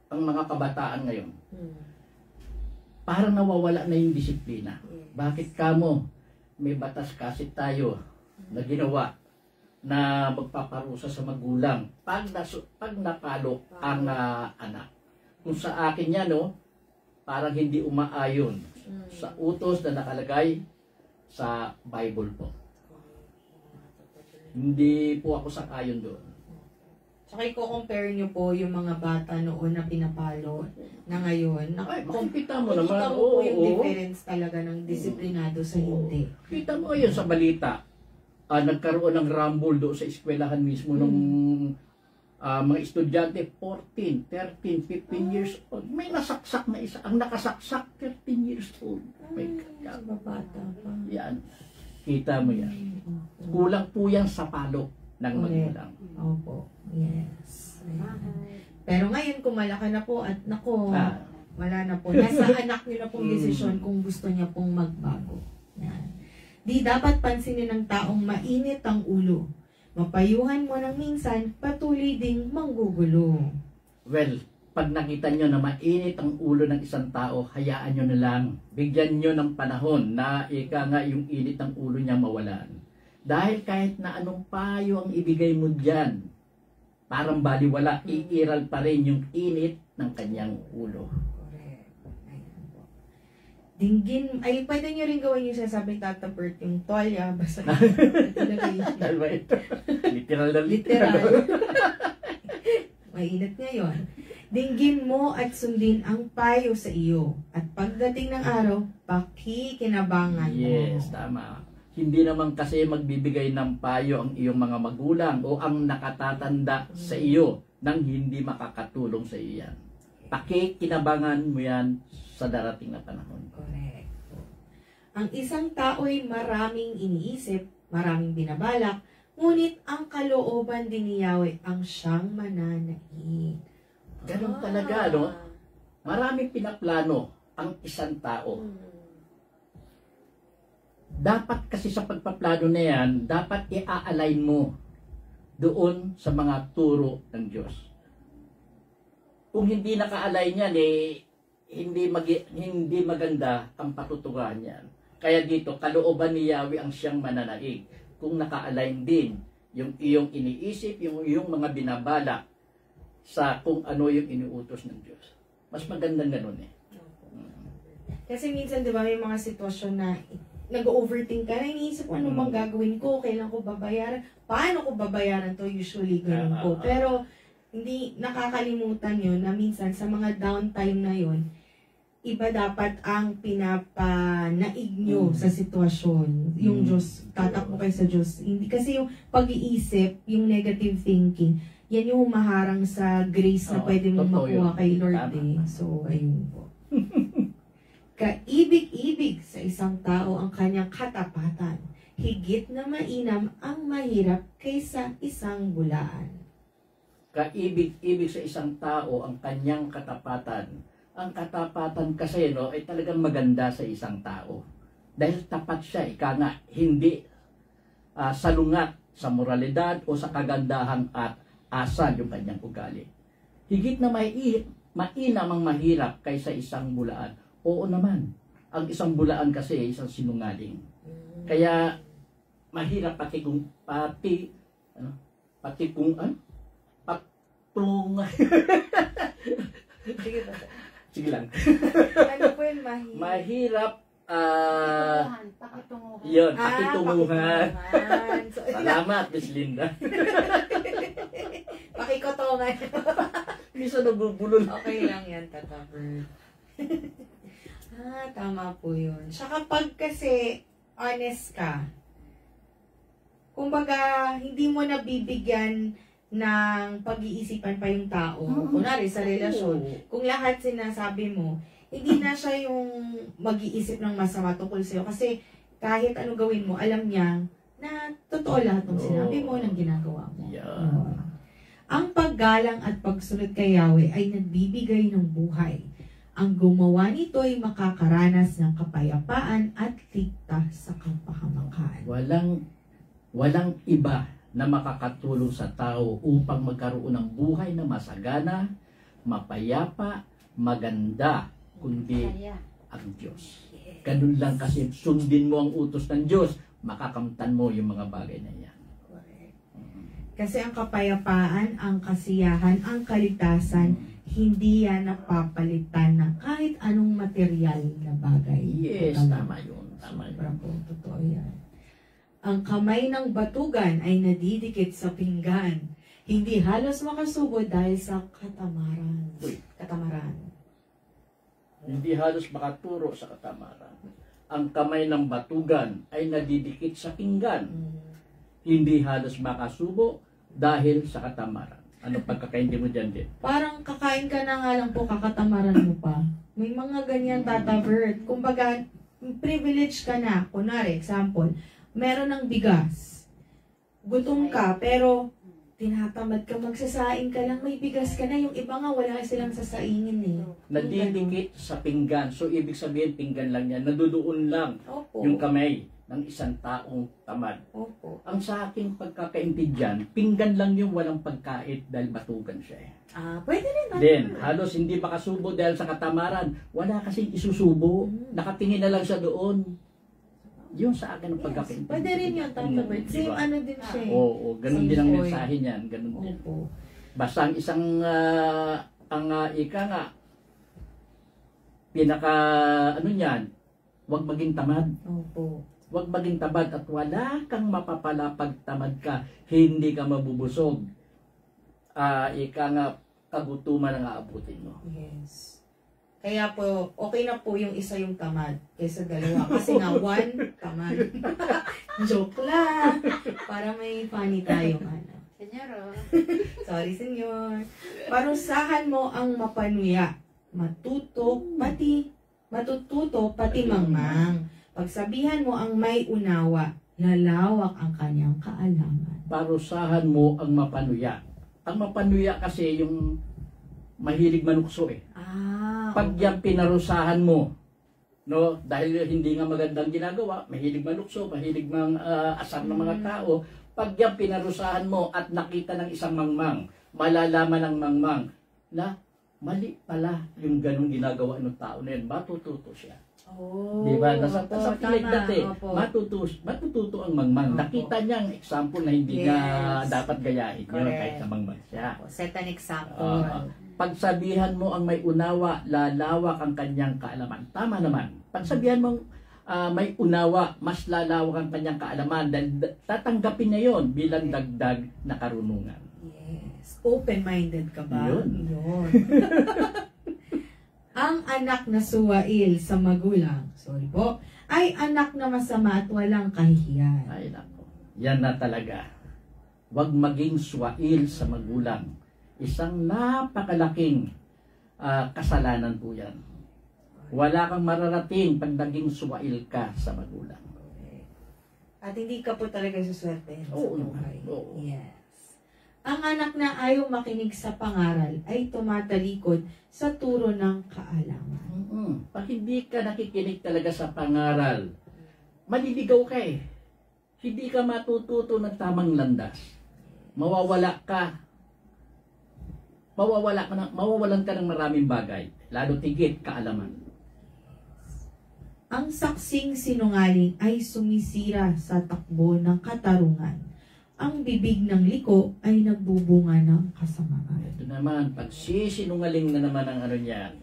ang mga kabataan ngayon, parang nawawala na yung disiplina. Bakit kamo? May batas kasi tayo na ginawa na magpaparusa sa magulang pag napalo ang anak. Kung sa akin yan, no, parang hindi umaayon sa utos na nakalagay sa Bible po. Hindi po ako sang-ayon doon. Tsaka i-compare nyo po yung mga bata noon na pinapalo na ngayon. Ay, makikita mo naman. Makikita mo po yung difference talaga ng disiplinado sa hindi. Kita mo ngayon sa balita, nagkaroon ng rumble doon sa eskwelahan mismo ng mga estudyante, 14, 13, 15 years old. May nasaksak na isa. Ang nakasaksak, 13 years old. May bata pa. yan. Kita mo yan. Kulang po yan sa palo ng magulang. Opo. Yes. Ayan. Pero ngayon, kung malaki na po at nako, wala na po. Nasa anak niyo na pong desisyon kung gusto niya pong magbago. Yan. Di dapat pansinin ng taong mainit ang ulo. Mapayuhan mo ng minsan, patuloy ding manggugulo. Well, pag nakita nyo na mainit ang ulo ng isang tao, hayaan nyo na lang. Bigyan nyo ng panahon na yung init ng ulo niya mawalan. Dahil kahit na anong payo ang ibigay mo dyan, parang baliwala, iiral pa rin yung init ng kanyang ulo. Dinggin, ay pwede nyo rin gawin yung sasabing Tata Bert, yung tolya, basta Literal na literal. Mainit ngayon. Dinggin mo at sundin ang payo sa iyo. At pagdating ng araw, pakikinabangan mo. Yes, tama. Hindi naman kasi magbibigay ng payo ang iyong mga magulang o ang nakatatanda sa iyo nang hindi makakatulong sa iyo yan. Pakikinabangan mo yan sa darating na panahon. Correct. Ang isang tao'y maraming iniisip, maraming binabalak, ngunit ang kalooban din ni Yahweh ang siyang mananaig. Ganun talaga, no? Maraming pinaplano ang isang tao. Dapat kasi sa pagpaplano na yan, dapat i-align mo doon sa mga turo ng Diyos. Kung hindi naka-align yan, hindi maganda ang patutugahan yan. Kaya dito, kalooban ni Yahweh ang siyang mananaig. Kung naka-align din yung iyong iniisip, yung iyong mga binabalak sa kung ano yung iniutos ng Diyos. Mas magandang ganun eh. Kasi minsan, di ba, may mga sitwasyon na nag-overthink ka na, iniisip ko ano bang gagawin ko, kailan ko babayaran, paano ko babayaran to, usually ganun po. Pero, hindi nakakalimutan yun na minsan sa mga downtime na yun, iba dapat ang pinapanaig nyo sa sitwasyon. Yung Diyos, tatakbo kayo sa Diyos. Hindi, kasi yung pag-iisip, yung negative thinking, yan yung humaharang sa grace na pwede mong makuha kay Lord eh. So, ayun po. Kaibig-ibig sa isang tao ang kanyang katapatan. Higit na mainam ang mahirap kaysa isang bulaan. Kaibig-ibig sa isang tao ang kanyang katapatan. Ang katapatan kasi no, ay talagang maganda sa isang tao. Dahil tapat siya, ika nga, hindi salungat sa moralidad o sa kagandahan at asal yung kanyang ugali. Higit na mainam ang mahirap kaysa isang bulaan. Oo naman. Ang isang bulaan kasi ay isang sinungaling. Kaya mahirap Sige lang. Ano po yun, Mahirap Pakitunguhan. yun, pakitunguhan. So, Salamat, Miss Linda. pakikotongan. Misa nabubulol. Okay lang yan, Tata Bert. Tama po yun. Siya kapag kasi honest ka, kumbaga, hindi mo nabibigyan ng pag-iisipan pa yung tao. Kunwari, sa relasyon, kung lahat sinasabi mo, hindi na siya yung mag-iisip ng masama tungkol sa'yo. Kasi kahit ano gawin mo, alam niya na totoo lahat ng sinabi mo, ng ginagawa mo. Yeah. Ang paggalang at pagsunod kay Yahweh ay nagbibigay ng buhay. Ang gumawa nito ay makakaranas ng kapayapaan at ligtas sa kapahamakan. Walang iba na makakatulong sa tao upang magkaroon ng buhay na masagana, mapayapa, maganda, kundi ang Diyos. Ganun lang kasi sundin mo ang utos ng Diyos, makakamtan mo yung mga bagay na yan. Kasi ang kapayapaan, ang kasiyahan, ang kaligtasan, hindi yan napapalitan ng kahit anong material na bagay. Yes, tama yun. Tama yun. Sobrang po, totoo yan. Ang kamay ng batugan ay nadidikit sa pinggan. Hindi halos makasubo dahil sa katamaran. Uy. Katamaran. Hindi halos makaturo sa katamaran. Ang kamay ng batugan ay nadidikit sa pinggan. Hindi halos makasubo dahil sa katamaran. Ano pagkakaindi mo dyan din? Parang kakain ka na nga lang po, kakatamaran mo pa. May mga ganyan, Tata Bert. Kumbaga, privilege ka na. Kunwari, example, meron ng bigas. Gutom ka, pero tinatamad ka, magsasaing ka lang, may bigas ka na. Yung iba nga, wala silang sasaingin eh. Nadidikit sa pinggan. So, ibig sabihin, pinggan lang yan. Nadudoon lang Opo. yung kamay ng isang taong tamad. Opo. Ang sa aking pagkakaintindyan, pinggan lang yung walang pagkait dahil batugan siya eh. Pwede rin. Then, halos hindi makasubo dahil sa katamaran. Wala kasing isusubo. Nakatingin na lang siya doon. Yun sa akin ang pagkakaintindi. Pwede rin yun, Tata Bert. Same Diba? ano din siya eh. Oo, ganun Same din ang point. mensahe niyan. Ganun din. Opo. Basta ang isang, ika nga, pinaka, ano niyan, huwag maging tamad. Opo. Huwag maging tamad at wala kang mapapala pag tamad ka. Hindi ka mabubusog. Ika nga, kagutuman ang aabutin mo. Yes. Kaya po, okay na po yung isa yung tamad kaysa dalawa. Kasi nga, one, tamad. Joke lang. Para may funny tayong ano. Senyoro. Sorry, senyor. Parusahan mo ang mapanuya. Matututo, pati mangmang. Pagsabihan mo ang may unawa, lalawak ang kanyang kaalaman. Parusahan mo ang mapanuya. Ang mapanuya kasi yung mahilig manukso eh. Pag yan pinarusahan mo, no, dahil hindi nga magandang ginagawa, mahilig manukso, mahilig asar ng mga tao, pag yan pinarusahan mo at nakita ng isang mangmang, malalaman ng mangmang na mali pala yung ganung ginagawa ng tao na yun, matututo siya. Oh, Diba? Nasa pilig dati, opo. matututo ang mangmang. Opo. Nakita niya ang example na hindi niya Yes. dapat gayahin yun Correct. kahit na mangmang siya. Set an example. Pagsabihan mo ang may unawa, lalawak ang kanyang kaalaman. Tama naman. Pagsabihan mo may unawa, mas lalawak ang kanyang kaalaman dahil tatanggapin niya yon bilang dagdag na karunungan. Yes. Open-minded ka ba? Yun. Yun. Ang anak na suwail sa magulang, ay anak na masama at walang kahihiyan. Ay nako. Yan na talaga. Huwag maging swail sa magulang. Isang napakalaking kasalanan po yan. Wala kang mararating pag naging swail ka sa magulang. At hindi ka po talaga suswerte sa Oo, buhay. oo. Yes. Ang anak na ayaw makinig sa pangaral ay tumatalikod sa turo ng kaalaman. Pag hindi ka nakikinig talaga sa pangaral, maliligaw ka eh. Hindi ka matututo ng tamang landas. Mawawalan ka ng maraming bagay. Lalo tigit kaalaman. Ang saksing sinungaling ay sumisira sa takbo ng katarungan. Ang bibig ng liko ay nagbubunga ng kasamaan. Ito naman, pag sinungaling na naman ang ano niyan.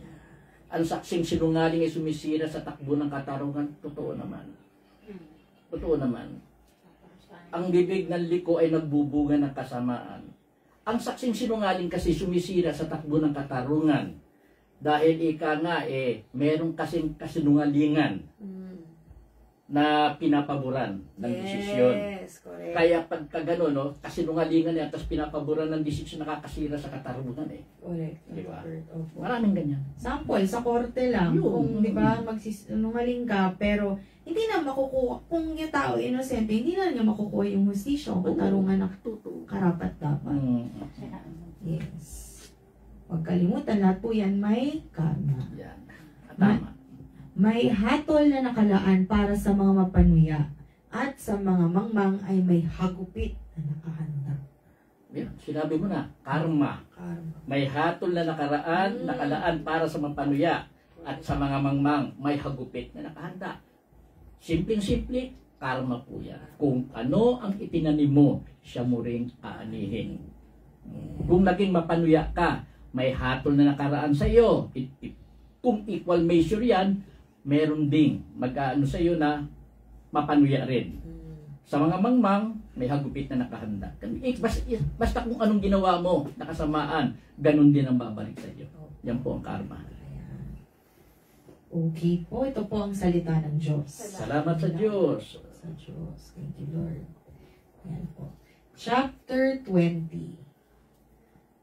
Ang saksing sinungaling ay sumisira sa takbo ng katarungan. Totoo naman. Totoo naman. Ang bibig ng liko ay nagbubunga ng kasamaan. Ang saksing sinungaling kasi sumisira sa takbo ng katarungan. Dahil ika nga merong kasing kasinungalingan na pinapaboran ng desisyon. Yes, correct. Kaya pagka gano'n, no, kasinungalingan yan, tapos pinapaboran ng desisyon, nakakasira sa katarungan eh. Correct. Di ba? Opo. Maraming ganyan. Sample, sa korte lang. Yun. Kung, di ba, magsisinungaling ka, pero hindi na makukuha, kung yung tao inosente, hindi na niya makukuha yung hustisya o katarungan na karapat dapat. Yes. Huwag kalimutan, lahat po yan may karma. Yan. Tama. May hatol na nakalaan para sa mga mapanuya at sa mga mangmang ay may hagupit na nakahanda. Yan. Sinabi mo na, karma. Karma. May hatol na nakalaan para sa mapanuya at sa mga mangmang may hagupit na nakahanda. Simpleng-simple, karma po yan. Kung ano ang itinanim mo, siya mo ring aanihin. Kung naging mapanuya ka, may hatol na nakaraan sa iyo. Kung equal measure yan, meron ding mag-aano sa iyo na mapanuya rin. Sa mga mangmang, may hagupit na nakahanda. Basta kung anong ginawa mo, nakasamaan, ganun din ang babalik sa iyo. Yan po ang karma. Okay po, ito po ang salita ng Diyos. Salamat sa Diyos. Sa Diyos. Thank you, Lord. Yan po. Chapter 20.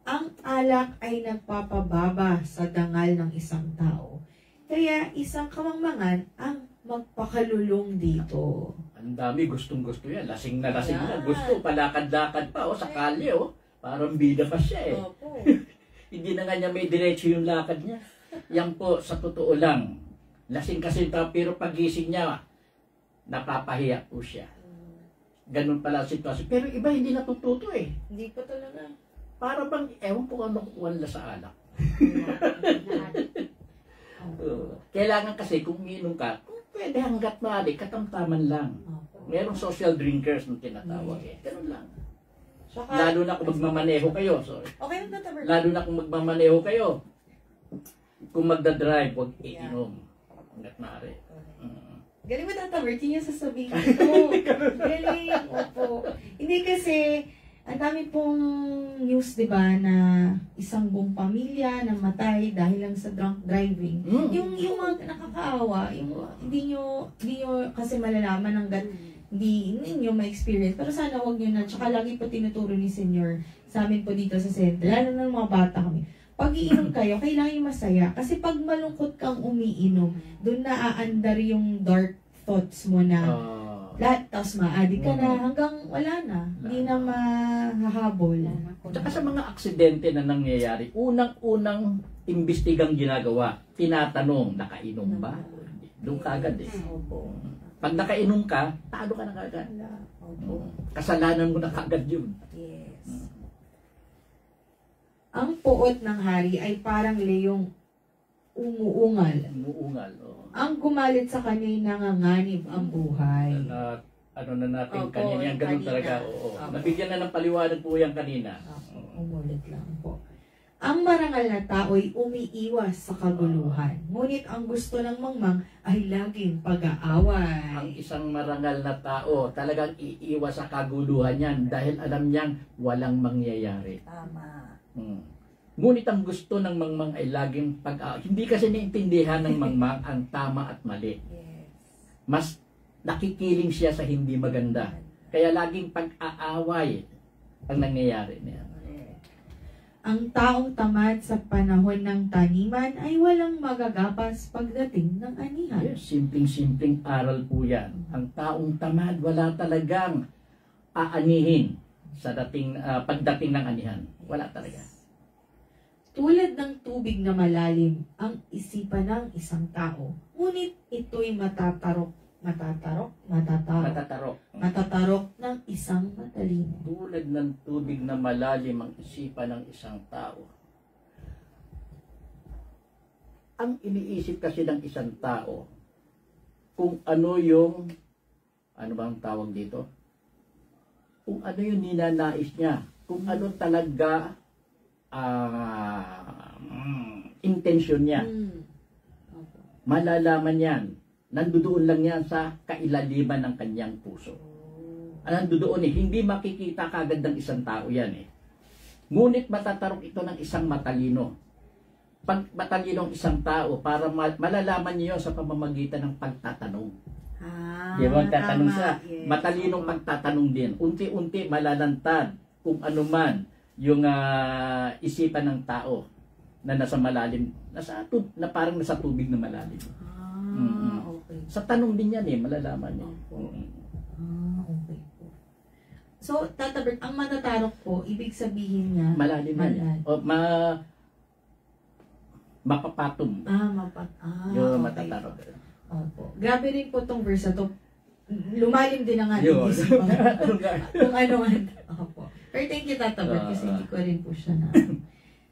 Ang alak ay nagpapababa sa dangal ng isang tao. Kaya isang kamangmangan ang magpakalulong dito. Ang dami, gustong-gusto yan. Lasing na. Gusto, palakad-lakad pa, sa kalye, Parang bida pa siya, eh. Opo. Hindi na nga niya may diretso yung lakad niya. Yan po, sa totoo lang. Lasing kasi ito, pero pagising niya, napapahiya po siya. Ganun pala ang sitwasyon. Pero iba hindi natututo, eh. Hindi pa talaga. Para bang, ewan po ano kukuha nila sa alak. Kailangan kasi kung umiinom ka, pwede hanggat maaari, katamtaman lang. Merong social drinkers na tinatawag, eh. Ganun lang. Saka, Lalo na kung magmamaneho kayo, sorry. okay lang na Lalo na kung magmamaneho kayo. Kung magdadrive, huwag iinom. Hanggat maaari. Galing mo tatamer, hindi niya sasabihin ito. Galing, opo. Hindi kasi, ang dami pong news, di ba, na isang buong pamilya namatay dahil lang sa drunk driving. Yung mga nakakaawa, hindi nyo kasi malalaman hanggat hindi nyo ma-experience. Pero sana wag nyo na. Tsaka lagi po tinuturo ni Senyor sa amin po dito sa center. Lalo na ng mga bata kami. Pag iinom kayo, kailangan yung masaya. Kasi pag malungkot kang umiinom, doon na aandar yung dark thoughts mo na lahat, tapos ma-addict ka na hanggang wala na. Hindi na mahahabol. Tsaka sa mga aksidente na nangyayari, unang-unang imbestigang ginagawa, tinatanong, nakainom ba? Doon kagad eh. Pag nakainom ka, talo ka na kagad. Kasalanan mo na kagad yun. Yes. Ang puot ng hari ay parang leyong umuungal. Umuungal. Ang gumalit sa kanya'y nanganganib ang buhay. Ano na natin Opo, kanina, yan ganun kanina. talaga. Oo. Opo. Nabigyan na ng paliwanag po yan kanina. Umulit lang po. Ang marangal na tao'y umiiwas sa kaguluhan. Ngunit ang gusto ng mangmang ay laging pag-aaway. Ang isang marangal na tao talagang iiwas sa kaguluhan yan dahil alam niyang walang mangyayari. Tama. Ngunit ang gusto ng mangmang ay laging hindi kasi naintindihan ng mangmang ang tama at mali. Yes. Mas nakikiling siya sa hindi maganda. Kaya laging pag-aaway ang nangyayari niya. Ang taong tamad sa panahon ng taniman ay walang magagapas pagdating ng anihan. Yes, simpleng-simpleng aral po yan. Ang taong tamad, wala talagang aanihin sa pagdating ng anihan. Wala talaga. Tulad ng tubig na malalim ang isipan ng isang tao, ngunit ito'y matatarok ng isang matalino. Tulad ng tubig na malalim ang isipan ng isang tao. Ang iniisip kasi ng isang tao, kung ano yung, ano bang tawag dito? Kung ano yung ninanais niya, kung ano talaga intention niya. Malalaman yan. Nandoon lang yan sa kailaliman ng kanyang puso. Nandoon eh, hindi makikita kagad ng isang tao yan eh. Ngunit matatarok ito ng isang matalino. Pag matalino ang isang tao, para malalaman niyo sa pamamagitan ng pagtatanong. Di ba? Magtatanong tama. siya. Yes. Matalinong Opo. pagtatanong din. Unti-unti malalantad kung ano man yung isipan ng tao na nasa malalim, na parang nasa tubig na malalim. Okay. Sa tanong din yan malalaman niya. Opo. Okay po. So, Tata Bert, ang matatarok po, ibig sabihin niya, Malalim yan. Malalim. O, mapapatom. Yung okay. matatarok. Opo. Grabe rin po tong verse na to. Lumalim din ang ating Yun. isipan. Ano nga? Kung ano man. Opo. Pero thank you, Tata Bert, kasi hindi ko rin po siya na.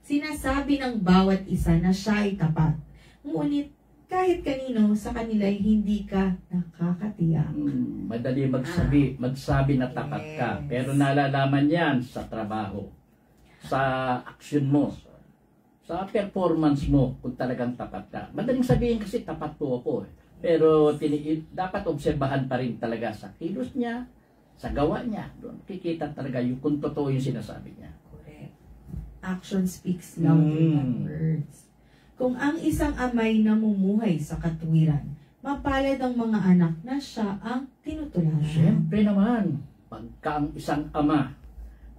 Sinasabi ng bawat isa na siya ay tapat. Ngunit, kahit kanino sa kanila ay hindi ka nakakatiyak. Madali magsabi na tapat ka. Yes. Pero nalalaman yan sa trabaho, sa action mo, sa performance mo kung talagang tapat ka. Madaling sabihin kasi tapat po ako. Pero dapat obserbahan pa rin talaga sa kilos niya, sa gawa niya. Doon kikita talaga yung kung totoo yung sinasabi niya. Correct. Action speaks louder than words. Kung ang isang amay namumuhay sa katwiran, mapalad ang mga anak na siya ang tinutularan. Siyempre naman, pagka ang isang ama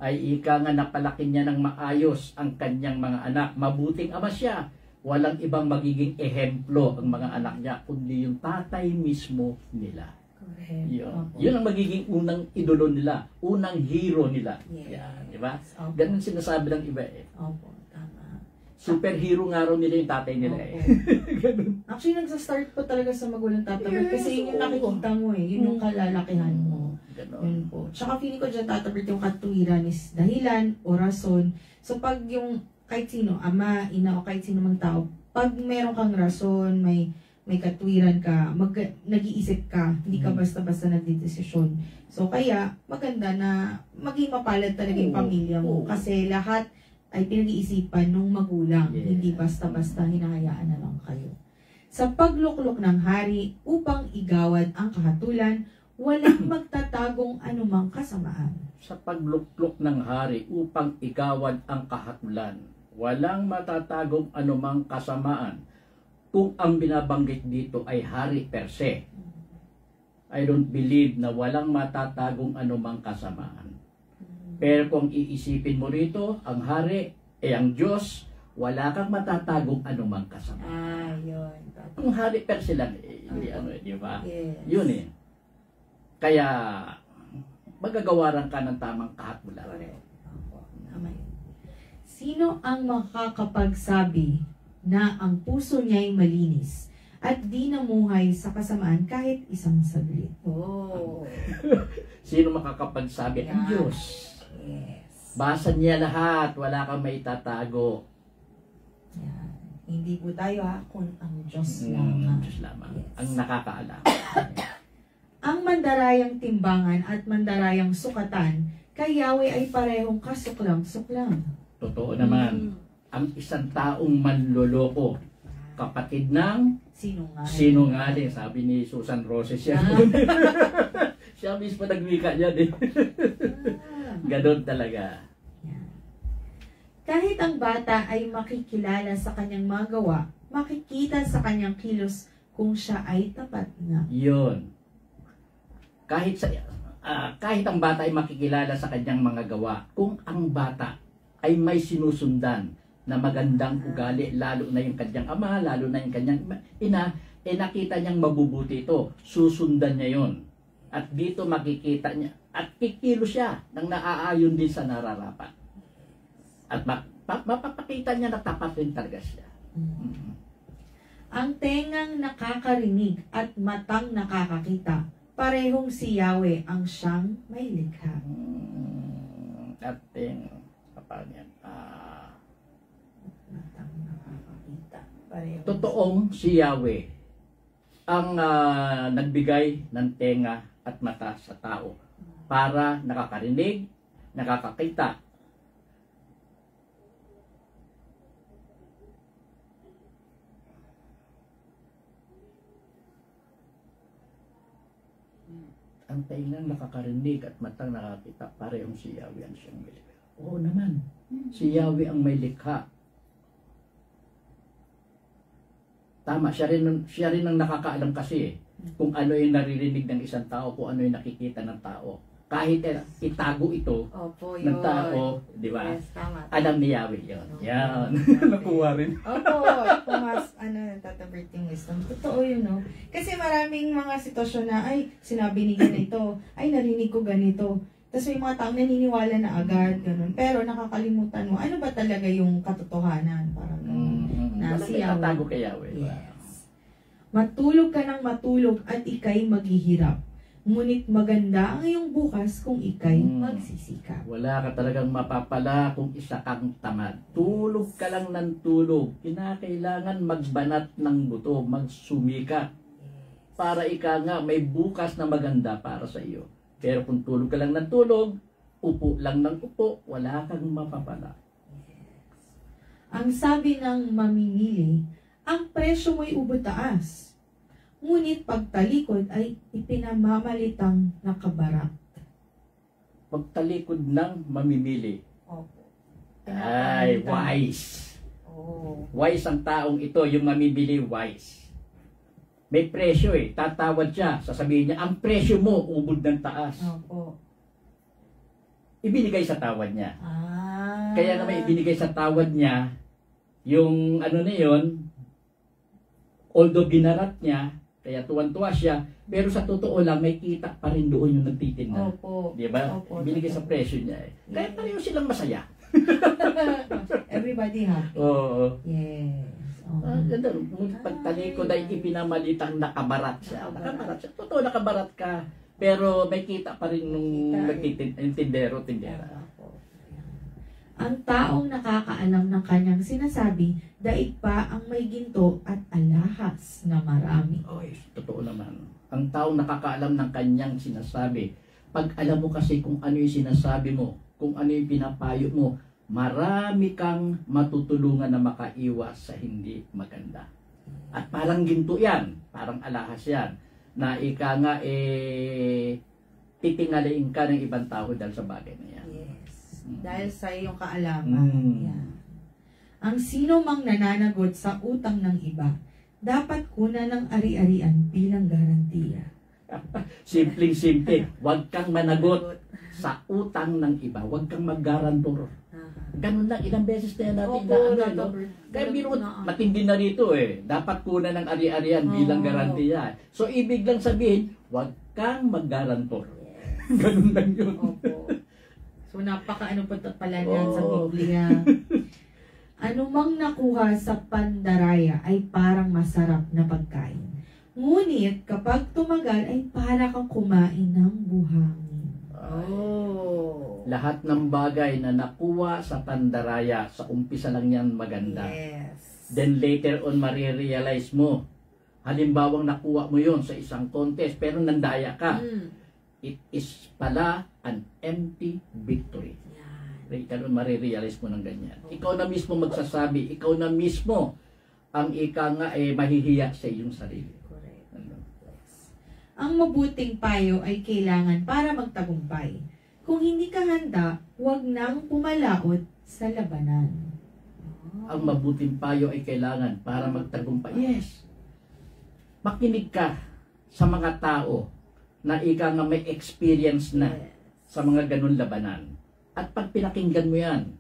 ay ika nga napalaki niya ng maayos ang kanyang mga anak, mabuting ama siya, walang ibang magiging ehemplo ang mga anak niya, kundi yung tatay mismo nila. Correct. Yun ang magiging unang idolo nila, unang hero nila. Yes. Yan, di ba? Opo. Ganun sinasabi ng iba Opo, tama. Superhero nga raw nila yung tatay nila Opo. Actually, nagsa-start po talaga sa magulang tatabert kasi yun yung nakikita mo Yun yung kalalakihan mo. Ganon. Yun po. Tsaka feeling ko dyan tatabert yung katwiran is dahilan o rason. So pag yung kahit sino, ama, ina o kahit sino mang tao, pag meron kang rason, may katwiran ka, nag-iisip ka, hindi ka basta-basta nagdidesisyon. So kaya maganda na maging mapalad talaga yung pamilya mo kasi lahat ay pinag-iisipan ng magulang, hindi basta-basta hinahayaan na lang kayo. Sa pagluklok ng hari upang igawad ang kahatulan, walang magtatagong anumang kasamaan. Sa pagluklok ng hari upang igawad ang kahatulan, walang matatagong anumang kasamaan. Kung ang binabanggit dito ay hari per se, I don't believe na walang matatagong anumang kasamaan. Pero kung iisipin mo rito, ang hari, ang Diyos, wala kang matatagong anumang kasamaan. Yun. Kung hari per se lang, hindi di ba? Yes. Yun Kaya, magagawaran ka ng tamang kahatulan. Opo, tama yun. Sino ang makakapagsabi na ang puso niya'y malinis at di namuhay sa kasamaan kahit isang saglit? Sino makakapagsabi? Ang Yan. Diyos. Yes. Basa niya lahat, wala kang maitatago. Yan. Hindi po tayo kung ang Diyos lang. Ang Diyos lamang. Yes. Ang nakakaalam. Ang mandarayang timbangan at mandarayang sukatan kay Yahweh ay parehong kasuklam-suklam. Totoo naman. Ang isang taong manloloko, kapatid ng sinungaling. Sabi ni Susan Roses siya. Siya mismo nagwika niya din. Ganon talaga. Kahit ang bata ay makikilala sa kanyang mga gawa, makikita sa kanyang kilos kung siya ay tapat nga. Yun. Kahit ang bata ay makikilala sa kanyang mga gawa, kung ang bata ay may sinusundan na magandang ugali, lalo na yung kanyang ama, lalo na yung kanyang ina, nakita niyang mabubuti ito, susundan niya yon. At dito makikita niya, at kikilos siya nang naaayon din sa nararapat. At mapapakita niya na tapat rin talaga siya. Ang tengang nakakarinig at matang nakakakita, parehong si Yahweh ang siyang may likha. Paano yan? Matang nakakakita, parehong Totoong si Yahweh ang nagbigay ng tenga at mata sa tao para nakakarinig, nakakakita. Ang tengang nakakarinig at matang nakakita, parehong si Yahweh ang siyang may likha. Oo naman, si Yahweh ang may likha. Tama, siya rin ang nakakaalam kasi kung ano yung naririnig ng isang tao, kung ano yung nakikita ng tao. Kahit itago ito Opo, ng yun. tao, di ba? Yes, tama. Alam ni Yahweh yun. Yan. Nakuha rin. Opo, pumas, tatabert yung wisdom. Totoo yun, no? Kasi maraming mga sitwasyon na, ay, sinabi ni ganito, ay, narinig ko ganito. Tapos may mga taong naniniwala na agad, ganun. Pero nakakalimutan mo, ano ba talaga yung katotohanan? Parang na Walang si may Yahweh. tatago kay Yahweh. Yes. Matulog ka ng matulog at ikay maghihirap. Ngunit maganda ang iyong bukas kung ikay magsisikap. Wala ka talagang mapapala kung isa kang tamad. Tulog ka lang ng tulog. Kinakailangan magbanat ng buto, magsumika. Para ika nga may bukas na maganda para sa iyo. Pero kung tulog ka lang ng tulog, upo lang ng upo, wala kang mapapala. Ang sabi ng mamimili, ang presyo mo'y ubod-taas. Ngunit pagtalikod ay ipinamamalitang nakabarak. Pagtalikod ng mamimili. Opo. Ay, wise. Oh. Wise ang taong ito, yung mamimili wise. May presyo tatawad siya, sasabihin niya, ang presyo mo, ubod ng taas. Opo. Ibinigay sa tawad niya. Ah. Kaya naman ibinigay sa tawad niya, yung ano na yun, although binarat niya, kaya tuwan-tuwa siya, pero sa totoo lang, may kita pa rin doon yung nagtitinda. Opo. Di ba? Opo, Binigay sa totoo. presyo niya Kaya pareho silang masaya. Everybody happy. Oo. Yes. Oh. Ganda. Ngunit pagtalikod ay ipinamalitang nakabarat siya. Nakabarat siya. Totoo, nakabarat ka. Pero may kita pa rin nung tindera. Ang taong nakakaalam ng kanyang sinasabi, daig pa ang may ginto at alahas na marami. Oy, totoo naman. Ang taong nakakaalam ng kanyang sinasabi, pag alam mo kasi kung ano yung sinasabi mo, kung ano yung pinapayo mo, marami kang matutulungan na makaiwas sa hindi maganda. At parang ginto yan, parang alahas yan, na ika nga titingalain ka ng ibang tao dahil sa bagay na yan. Yes. Dahil sa iyong kaalaman. Mm. Yan. Ang sino mang nananagot sa utang ng iba, dapat kunan ng ari-arian bilang garantiya. Simpleng-simple, huwag kang managot sa utang ng iba, huwag kang mag-garantor. Ganun lang, ilang beses na yan natin no? Kaya biro, matindi na rito dapat kunan ng ari-arian bilang garantiya. So, ibig lang sabihin, huwag kang mag-garantor. Ganun lang yun. Opo. So, napaka-ano pa pala niyan sa Biblia. Anumang nakuha sa pandaraya ay parang masarap na pagkain. Ngunit kapag tumagal ay para kang kumain ng buhangin. Oh. Lahat ng bagay na nakuha sa pandaraya, sa umpisa lang yan maganda. Yes. Then later on, marirealize mo. Halimbawang nakuha mo yon sa isang contest, pero nandaya ka. It is pala an empty victory. Later on, marirealize mo ng ganyan. Ikaw na mismo magsasabi, ikaw na mismo ang ika nga mahihiya sa iyong sarili. Correct. Yes. Ang mabuting payo ay kailangan para magtagumpay. Kung hindi ka handa, huwag nang pumalaot sa labanan. Ang mabuting payo ay kailangan para magtagumpay. Yes. Makinig ka sa mga tao na ika nga may experience na sa mga ganun labanan. At pag pinakinggan mo yan,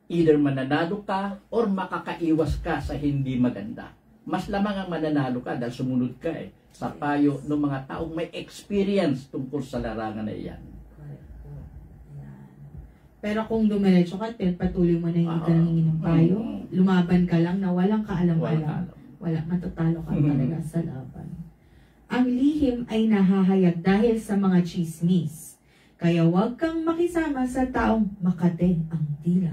either mananalo ka or makakaiwas ka sa hindi maganda. Mas lamang ang mananalo ka dahil sumunod ka sa payo ng mga taong may experience tungkol sa larangan na iyan. Pero kung dumiretso ka, patuloy mo na hindi ka nangingin ng payo, lumaban ka lang na walang kaalam-alam. Wala, matatalo ka talaga sa laban. Ang lihim ay nahahayag dahil sa mga chismis. Kaya huwag kang makisama sa taong makate ang dila.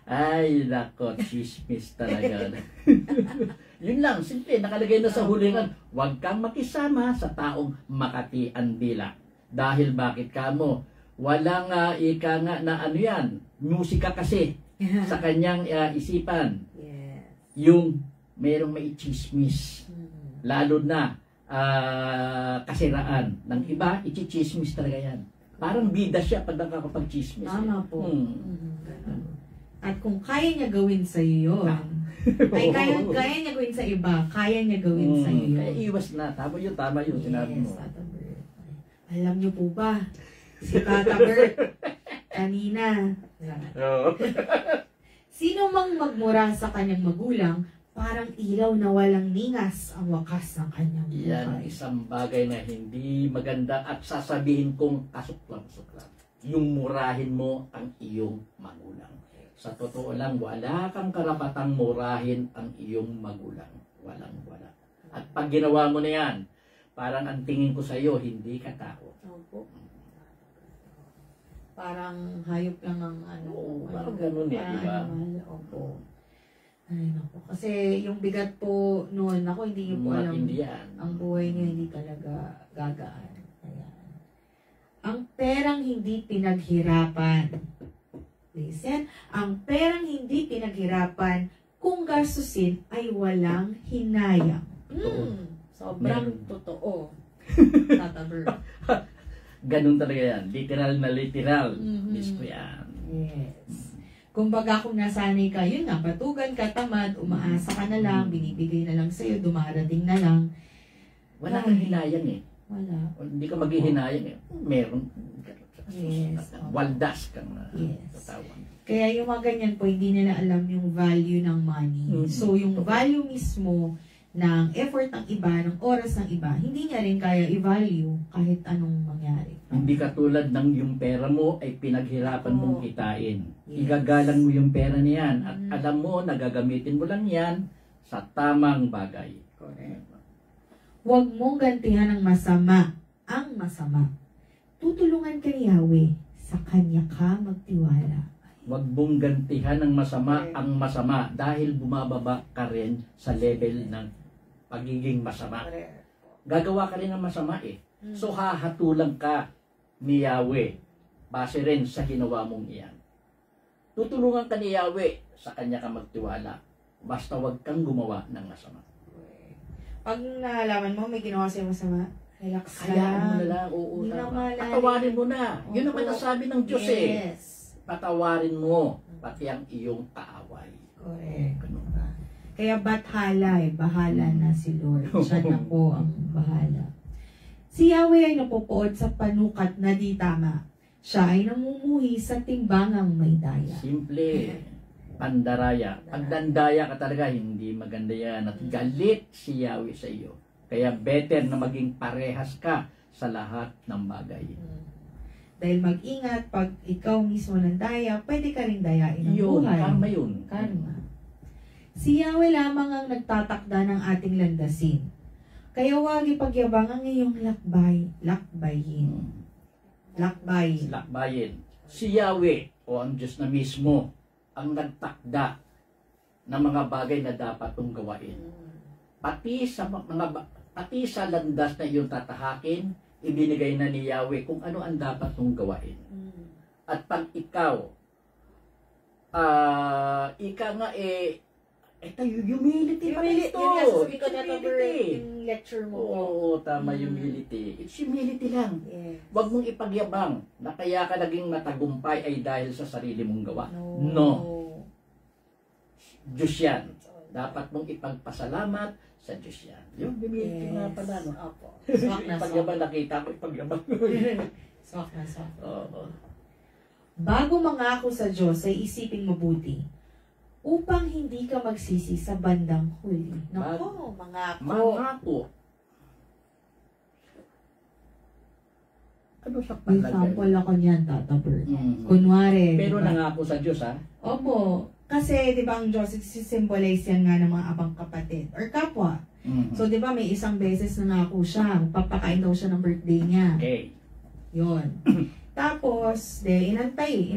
Ay, nako, chismis talaga. Yun lang, simple, nakalagay na sa hulingan. Huwag kang makisama sa taong makati ang dila. Dahil bakit kamo? Walang ika nga na ano yan, musika kasi sa kanyang isipan. Yung merong may chismis. Lalo na kasiraan ng iba, ichichismis talaga yan. Parang bida siya pag nakakapag-chismis. Tama po. At kung kaya niya gawin sa iyo yun, Ay, kaya niya gawin sa iba. Kaya niya gawin sa iyo. Kaya iwas na. Tama yun. Sinabi mo. Tata Bert. Alam niyo po ba, si Tata Bert, kanina, Oo. sino mang magmura sa kanyang magulang, parang ilaw na walang ningas ang wakas ng kanyang Yan ang buhay. isang bagay na hindi maganda at sasabihin kong kasuklam-suklam. Yung murahin mo ang iyong magulang. Sa totoo lang, wala kang karapatang murahin ang iyong magulang. Walang-wala. At pag ginawa mo na yan, parang ang tingin ko sa iyo, hindi ka tao. Opo. Parang hayop lang ang ano. Oo, parang ganun eh, parang di ba? animal. Opo. Ay, naku. Kasi yung bigat po noon, ako hindi niyo po Mga alam. Indian. Ang buhay niyo hindi talaga gagaan. Ayan. Ang perang hindi pinaghirapan. Listen, ang perang hindi pinaghirapan kung gastusin ay walang hinayang. Sobrang Meron. totoo. Tata Bert. Ganun talaga yan. Literal na literal. Mhm. Mismo yan. Yes. Kumbaga kung nasanay ka, yun nga, batugan ka, tamad, umaasa ka na lang, binibigay na lang sa'yo, dumarating na lang. Wala kang hinayang eh. Wala. Hindi ka maghihinayang eh. Meron. Yes. Waldas kang Yes. tatawag. Kaya yung mga ganyan po, hindi nila alam yung value ng money. Mhm. So, yung value mismo ng effort ng iba, ng oras ng iba, hindi niya rin kaya i-value kahit anong mangyari. Hindi katulad ng yung pera mo ay pinaghirapan mong kitain. Yes. Igagalang mo yung pera niyan at Mm. alam mo na gagamitin mo lang yan sa tamang bagay. Correct. Huwag mong gantihan ng masama ang masama. Tutulungan ka ni Yahweh, sa Kanya ka magtiwala. Huwag mong gantihan ng masama Correct. ang masama dahil bumababa ka rin sa level ng pagiging masama. Gagawa ka rin ng masama eh. So hahatulang ka ni Yahweh base rin sa ginawa mong iyan. Tutulungan ka ni Yahweh, sa Kanya ka magtiwala. Basta huwag kang gumawa ng masama. Pag nalaman mo may ginawa sa'yo masama, relax ka Hayaan mo na lang. lang, oo, Hindi na tama. malalim. Patawarin mo na. Yun ang Opo. nasabi ng Diyos eh. Yes. Patawarin mo, pati ang iyong kaaway. Correct. Ganun. Kaya bathala eh, bahala na si Lord. Siya na po ang bahala. Si Yahweh ay napupuot sa panukat na di tama. Siya ay namumuhi sa timbangang may daya. Simple. Pandaraya. Pag dandaya ka talaga, hindi maganda yan. At galit si Yahweh sa iyo. Kaya better na maging parehas ka sa lahat ng bagay. Dahil mag-ingat, pag ikaw mismo ng daya, pwede ka rin dayain ang Yun, buhay. karma yun. Karma. Si Yahweh lamang ang nagtatakda ng ating landasin. Kaya huwag ipagyabang ang iyong lakbayin. Lakbay. Lakbayin. Si Yahweh o ang Diyos na mismo ang nagtakda ng mga bagay na dapat mong gawain. Pati sa landas na iyong tatahakin, ibinigay na ni Yahweh kung ano ang dapat mong gawain. At pag ikaw, ika nga humility pa rin ito. Yun nga sasabihin ko na Humility. yung lecture mo. Oo, tama, humility. It's humility lang. Yes. Huwag mong ipagyabang na kaya ka naging matagumpay ay dahil sa sarili mong gawa. No. No. Diyos yan. Dapat mong ipagpasalamat sa Diyos yan. Yung humility nga pala, no? Opo. Swak na swak. Ipagyabang, nakita ko, ipagyabang. Swak na swak. Oo. Bago mangako sa Diyos ay isiping mabuti upang hindi ka magsisi sa bandang huli. Nako, mangako. Mangako. Ano sa May palagay? sample ako niyan, Tata Bert. Mm. Kunwari. Pero diba? nangako sa Diyos, ha? Opo. Kasi, di ba, ang Diyos, symbolize yan nga ng mga abang kapatid or kapwa. Mm. So, di ba, may isang beses na nangako siya. Papakain daw siya ng birthday niya. Okay. Yun. Tapos, inantay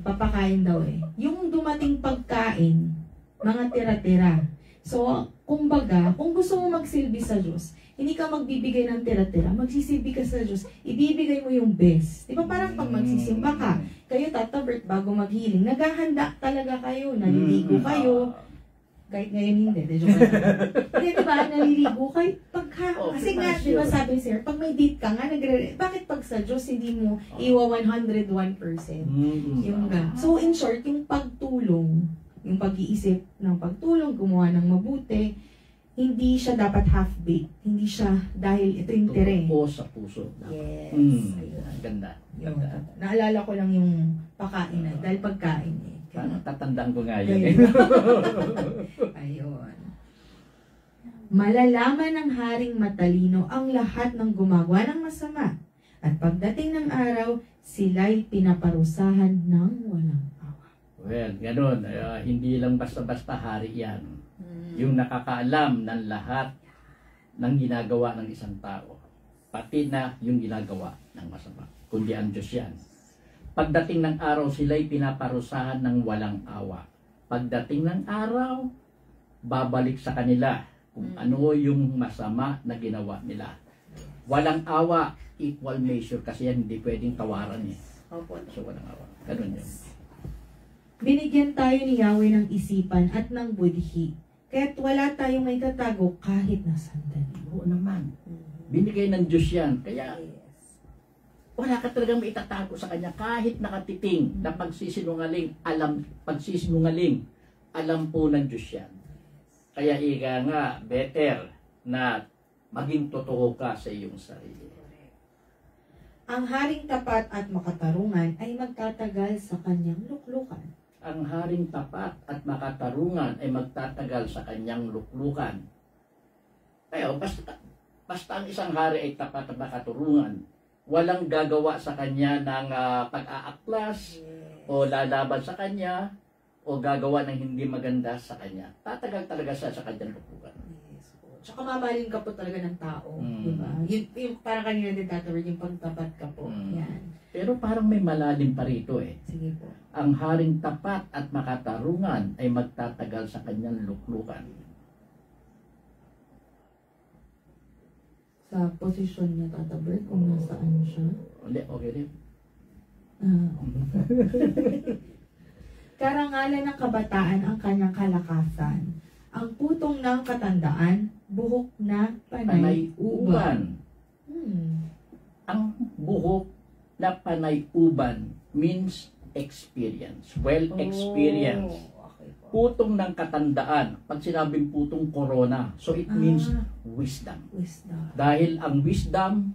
papakain daw eh. Yung dumating pagkain, mga tira-tira. So, kumbaga, kung gusto mo magsilbi sa Diyos, hindi ka magbibigay ng tira-tira, magsisilbi ka sa Diyos, ibibigay mo yung best. Di ba parang pag magsisimba ka, kayo Tata Bert, bago mag-healing, naghahanda talaga kayo, naliligo kayo, kahit ngayon hindi, de joke lang. Hindi, diba, naliligo kayo, kasi nga, diba sabi sir, pag may date ka nga, bakit pag sa Diyos, hindi mo iwa 101%? Yung nga. So, in short, yung pagtulong, yung pag-iisip ng pagtulong, gumawa ng mabuti, hindi siya dapat half-baked. Hindi siya dahil ito yung tere. Totoo sa puso. Yes. Ayun. Ayun. Ganda. Yun. Ganda. Naalala ko lang yung pakain na, dahil pagkain eh. Parang tatandaan ko nga yun. Ayun. Ayun. Malalaman ng haring matalino ang lahat ng gumagawa ng masama. At pagdating ng araw, sila'y pinaparusahan ng walang awa. Well, ganun. Hindi lang basta-basta hari yan. Yung nakakaalam ng lahat ng ginagawa ng isang tao. Pati na yung ginagawa ng masama. Kundi ang Diyos yan. Pagdating ng araw, sila'y pinaparusahan ng walang awa. Pagdating ng araw, babalik sa kanila kung ano yung masama na ginawa nila. Walang awa, equal measure. Kasi yan hindi pwedeng tawaran eh. Opo. So walang awa. Ganun yun. Binigyan tayo ni Yahweh ng isipan at ng budhi. Kaya't wala tayong may tatago kahit na sandali. Oo naman. Binigay ng Diyos yan. Kaya wala ka talagang maitatago sa Kanya kahit nakatiting na pagsisinungaling, alam po ng Diyos yan. Kaya ika nga, better na maging totoo ka sa iyong sarili. Ang haring tapat at makatarungan ay magtatagal sa kanyang luklukan. Ang haring tapat at makatarungan ay magtatagal sa kanyang luklukan. Kaya basta ang isang hari ay tapat at makatarungan, walang gagawa sa kanya ng pag-aaklas o lalaban sa kanya o gagawa ng hindi maganda sa kanya. Tatagal talaga siya sa kanyang luklukan. Tsaka mamahalin ka po talaga ng tao, di ba? Yung parang kanina din tatawid, yung pagtapat ka po. Yan. Pero parang may malalim pa rito eh. Sige po. Ang haring tapat at makatarungan ay magtatagal sa kanyang luklukan. Sa posisyon niya tataber, kung nasaan siya. Okay rin. Karangalan ng kabataan ang kanyang kalakasan. Ang putong ng katandaan, buhok na panay uban. Ang buhok na panay uban means experience. Well experience. Okay po. Putong ng katandaan. Pag sinabing putong corona, so it means wisdom. Wisdom. Dahil ang wisdom,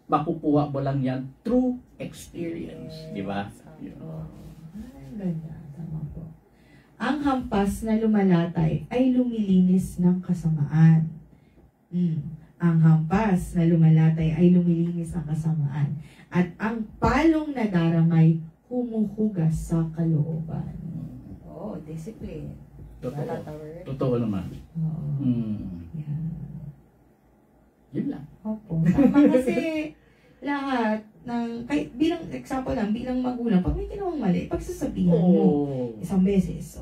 makukuha mo lang yan through experience. Di ba? Ang ganda. Tama po. Ang hampas na lumalatay ay lumilinis ng kasamaan. Ang hampas na lumalatay ay lumilinis ng kasamaan. At ang palong na daramay humuhugas sa kalooban. Discipline. Totoo naman. Yan. Yun lang. Opo. Tama kasi lahat ng, kahit bilang example lang, bilang magulang, pag may ginawang mali, pagsasabihan mo isang beses,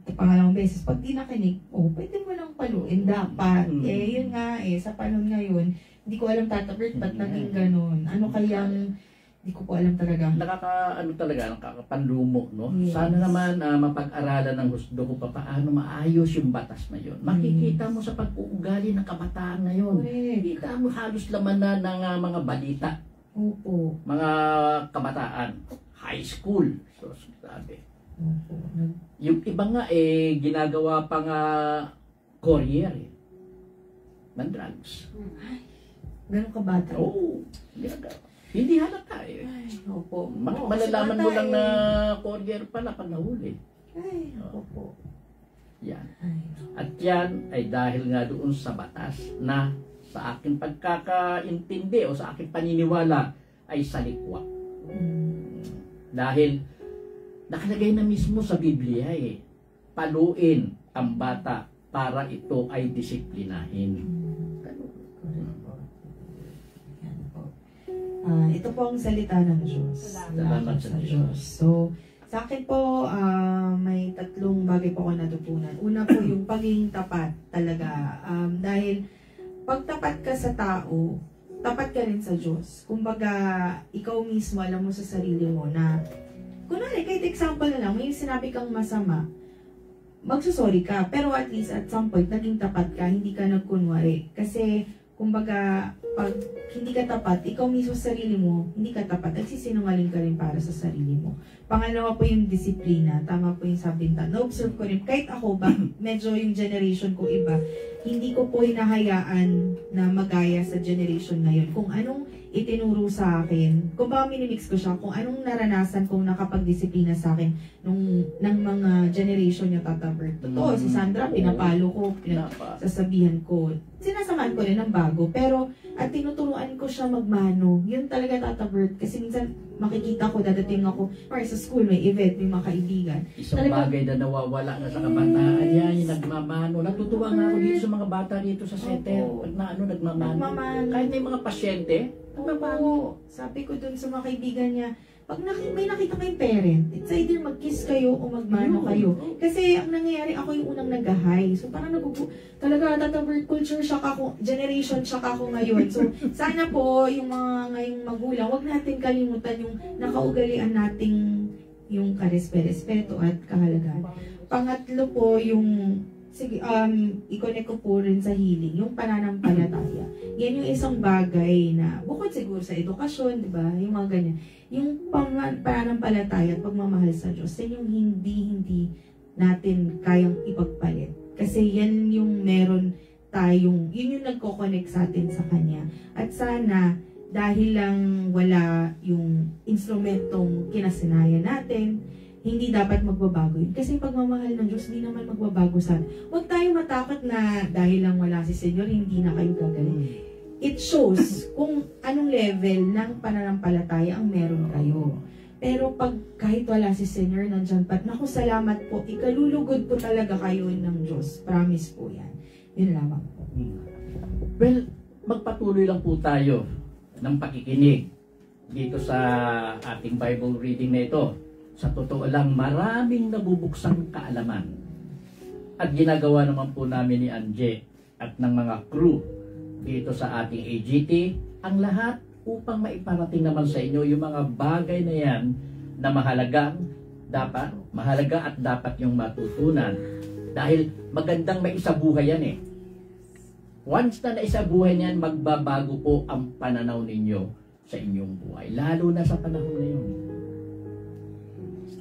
pangalawang beses, pag di nakinig, pwede mo lang paluin, dapat. Yun nga sa panahon ngayon, hindi ko alam tatapert, ba't naging ganun? Ano kayang, hindi ko po alam talaga. Nakakapanlumo, no? Yes. Sana naman mapag-aralan ng husdo kung paano maayos yung batas na yun. Makikita mo sa pag-uugali ng kabataan ngayon. Kita mo halos laman na ng mga balita. Opo. Mga kabataan. High school. So, sabi. Opo. Yung iba nga ginagawa pang courier ng drugs. Ganun ka bata? Oo. Ginagawa. Hindi halata Opo. Malalaman mo lang na courier pala pag nahuli. Opo. Yan. At yan ay dahil nga doon sa batas na sa aking pagkakaintindi o sa aking paniniwala ay salikwa. Dahil nakalagay na mismo sa Biblia paluin ang bata para ito ay disiplinahin. Ito po ang salita ng Diyos. Salamat sa Diyos. So, sa akin po, may tatlong bagay po ako natutunan. Una po yung pagiging tapat talaga. Dahil pag tapat ka sa tao, tapat ka rin sa Diyos. Kumbaga, ikaw mismo alam mo sa sarili mo na, kunwari, kahit example na lang, may sinabi kang masama, magsusorry ka. Pero at least at some point, naging tapat ka, hindi ka nagkunwari. Kasi kumbaga, pag hindi ka tapat, ikaw mismo sa sarili mo, hindi ka tapat, nagsisinungaling ka rin para sa sarili mo. Pangalawa po yung disiplina. Tama po yung sabi nila. Na-observe ko rin, kahit ako ba, medyo yung generation ko iba, hindi ko po hinahayaan na magaya sa generation ngayon. Kung anong itinuro sa akin, kung ba minimix ko siya, kung anong naranasan kong nakapagdisiplina sa akin ng mga generation niya tatabert. Totoo, si Sandra, pinapalo ko, sasabihan ko. Sinasamaan ko rin ng bago, pero at tinuturuan ko siya magmano. Yun talaga tatabert. Kasi minsan makikita ko, dadating ako, or sa school, may event, may mga kaibigan. Isang bagay na nawawala na sa kabataan yan, yung nagmamano. Natutuwa nga ako dito sa mga bata dito sa center. Pag nagmamano. Kahit may mga pasyente, Oo. Sabi ko dun sa mga kaibigan niya, pag may nakita kayong parent, it's either mag-kiss kayo o magmano kayo. Kasi ang nangyayari, ako yung unang nag-high. So parang talaga tatabert culture shock ako, generation shock ako ngayon. So sana po yung mga ngayong magulang, wag natin kalimutan yung nakaugalian nating yung karespeto at kahalagahan. Pangatlo po yung sige, i-connect ko po rin sa healing, yung pananampalataya. Yan yung isang bagay na, bukod siguro sa edukasyon, di ba? Yung mga ganyan. Yung pananampalataya at pagmamahal sa Diyos, yan yung hindi natin kayang ipagpalit. Kasi yan yung meron tayong, yun yung nagko-connect sa atin sa Kanya. At sana, dahil lang wala yung instrumentong kinasanayan natin, hindi dapat magbabago yun. Kasi pagmamahal ng Diyos, hindi naman magbabago sa atin. Huwag tayo matakot na dahil lang wala si Senyor, hindi na kayo gagaling. It shows kung anong level ng pananampalataya ang meron kayo. Pero pag kahit wala si Senyor, nandyan pa, naku, salamat po, ikalulugod po talaga kayo ng Diyos. Promise po yan. Yun lamang po. Well, magpatuloy lang po tayo ng pakikinig dito sa ating Bible reading na ito. Sa totoo lang, maraming nabubuksang kaalaman. At ginagawa naman po namin ni Anje at ng mga crew dito sa ating AGT, ang lahat upang maiparating naman sa inyo yung mga bagay na yan na mahalaga at dapat yung matutunan. Dahil magandang maisabuhay yan eh. Once na naisabuhay niyan, magbabago po ang pananaw ninyo sa inyong buhay. Lalo na sa panahon na yun.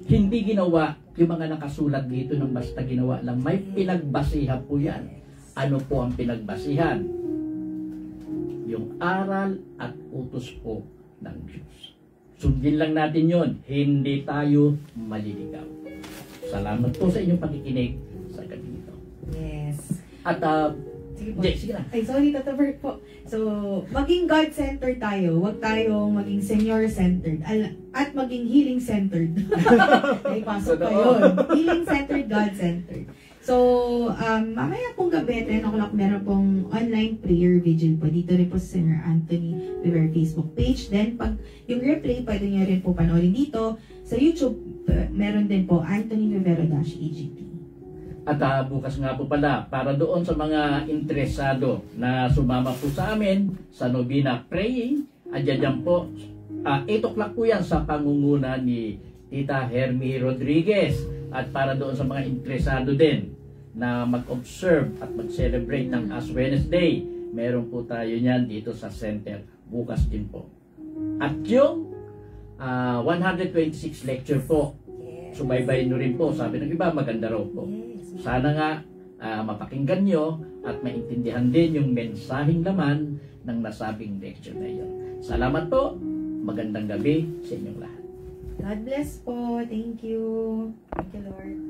Hindi ginawa yung mga nakasulat dito ng basta ginawa lang. May pinagbasihan po yan. Ano po ang pinagbasihan? Yung aral at utos po ng Diyos. Sundin lang natin yon. Hindi tayo maliligaw. Salamat po sa inyong pakikinig sa gabi ito. Yes. At, sige na. Ay, sorry, tatabert po. So, maging God-centered tayo. Huwag tayong maging senior-centered. At maging healing-centered. Ay, pasok pa yun. Healing-centered, God-centered. So, mamaya pong gabi, 10 o'clock, meron pong online prayer vigil po. Dito rin po sa Senior Anthony Rivera Facebook page. Then, pag yung replay, pwede nyo rin po panoorin dito. Sa YouTube, meron din po Anthony Rivera-EGT. At bukas nga po pala, para doon sa mga interesado na sumama po sa amin sa Novena Praying, andyan po, 8 o'clock po yan sa pangunguna ni Tita Hermie Rodriguez. At para doon sa mga interesado din na mag-observe at mag-celebrate ng Ash Wednesday, meron po tayo niyan dito sa center bukas din po. At yung 126 lecture po, subaybayin nyo rin po. Sabi ng iba, maganda raw po. Sana nga mapakinggan nyo at maintindihan din yung mensaheng laman ng nasabing lecture na yun. Salamat po. Magandang gabi sa inyong lahat. God bless po. Thank you. Thank you, Lord.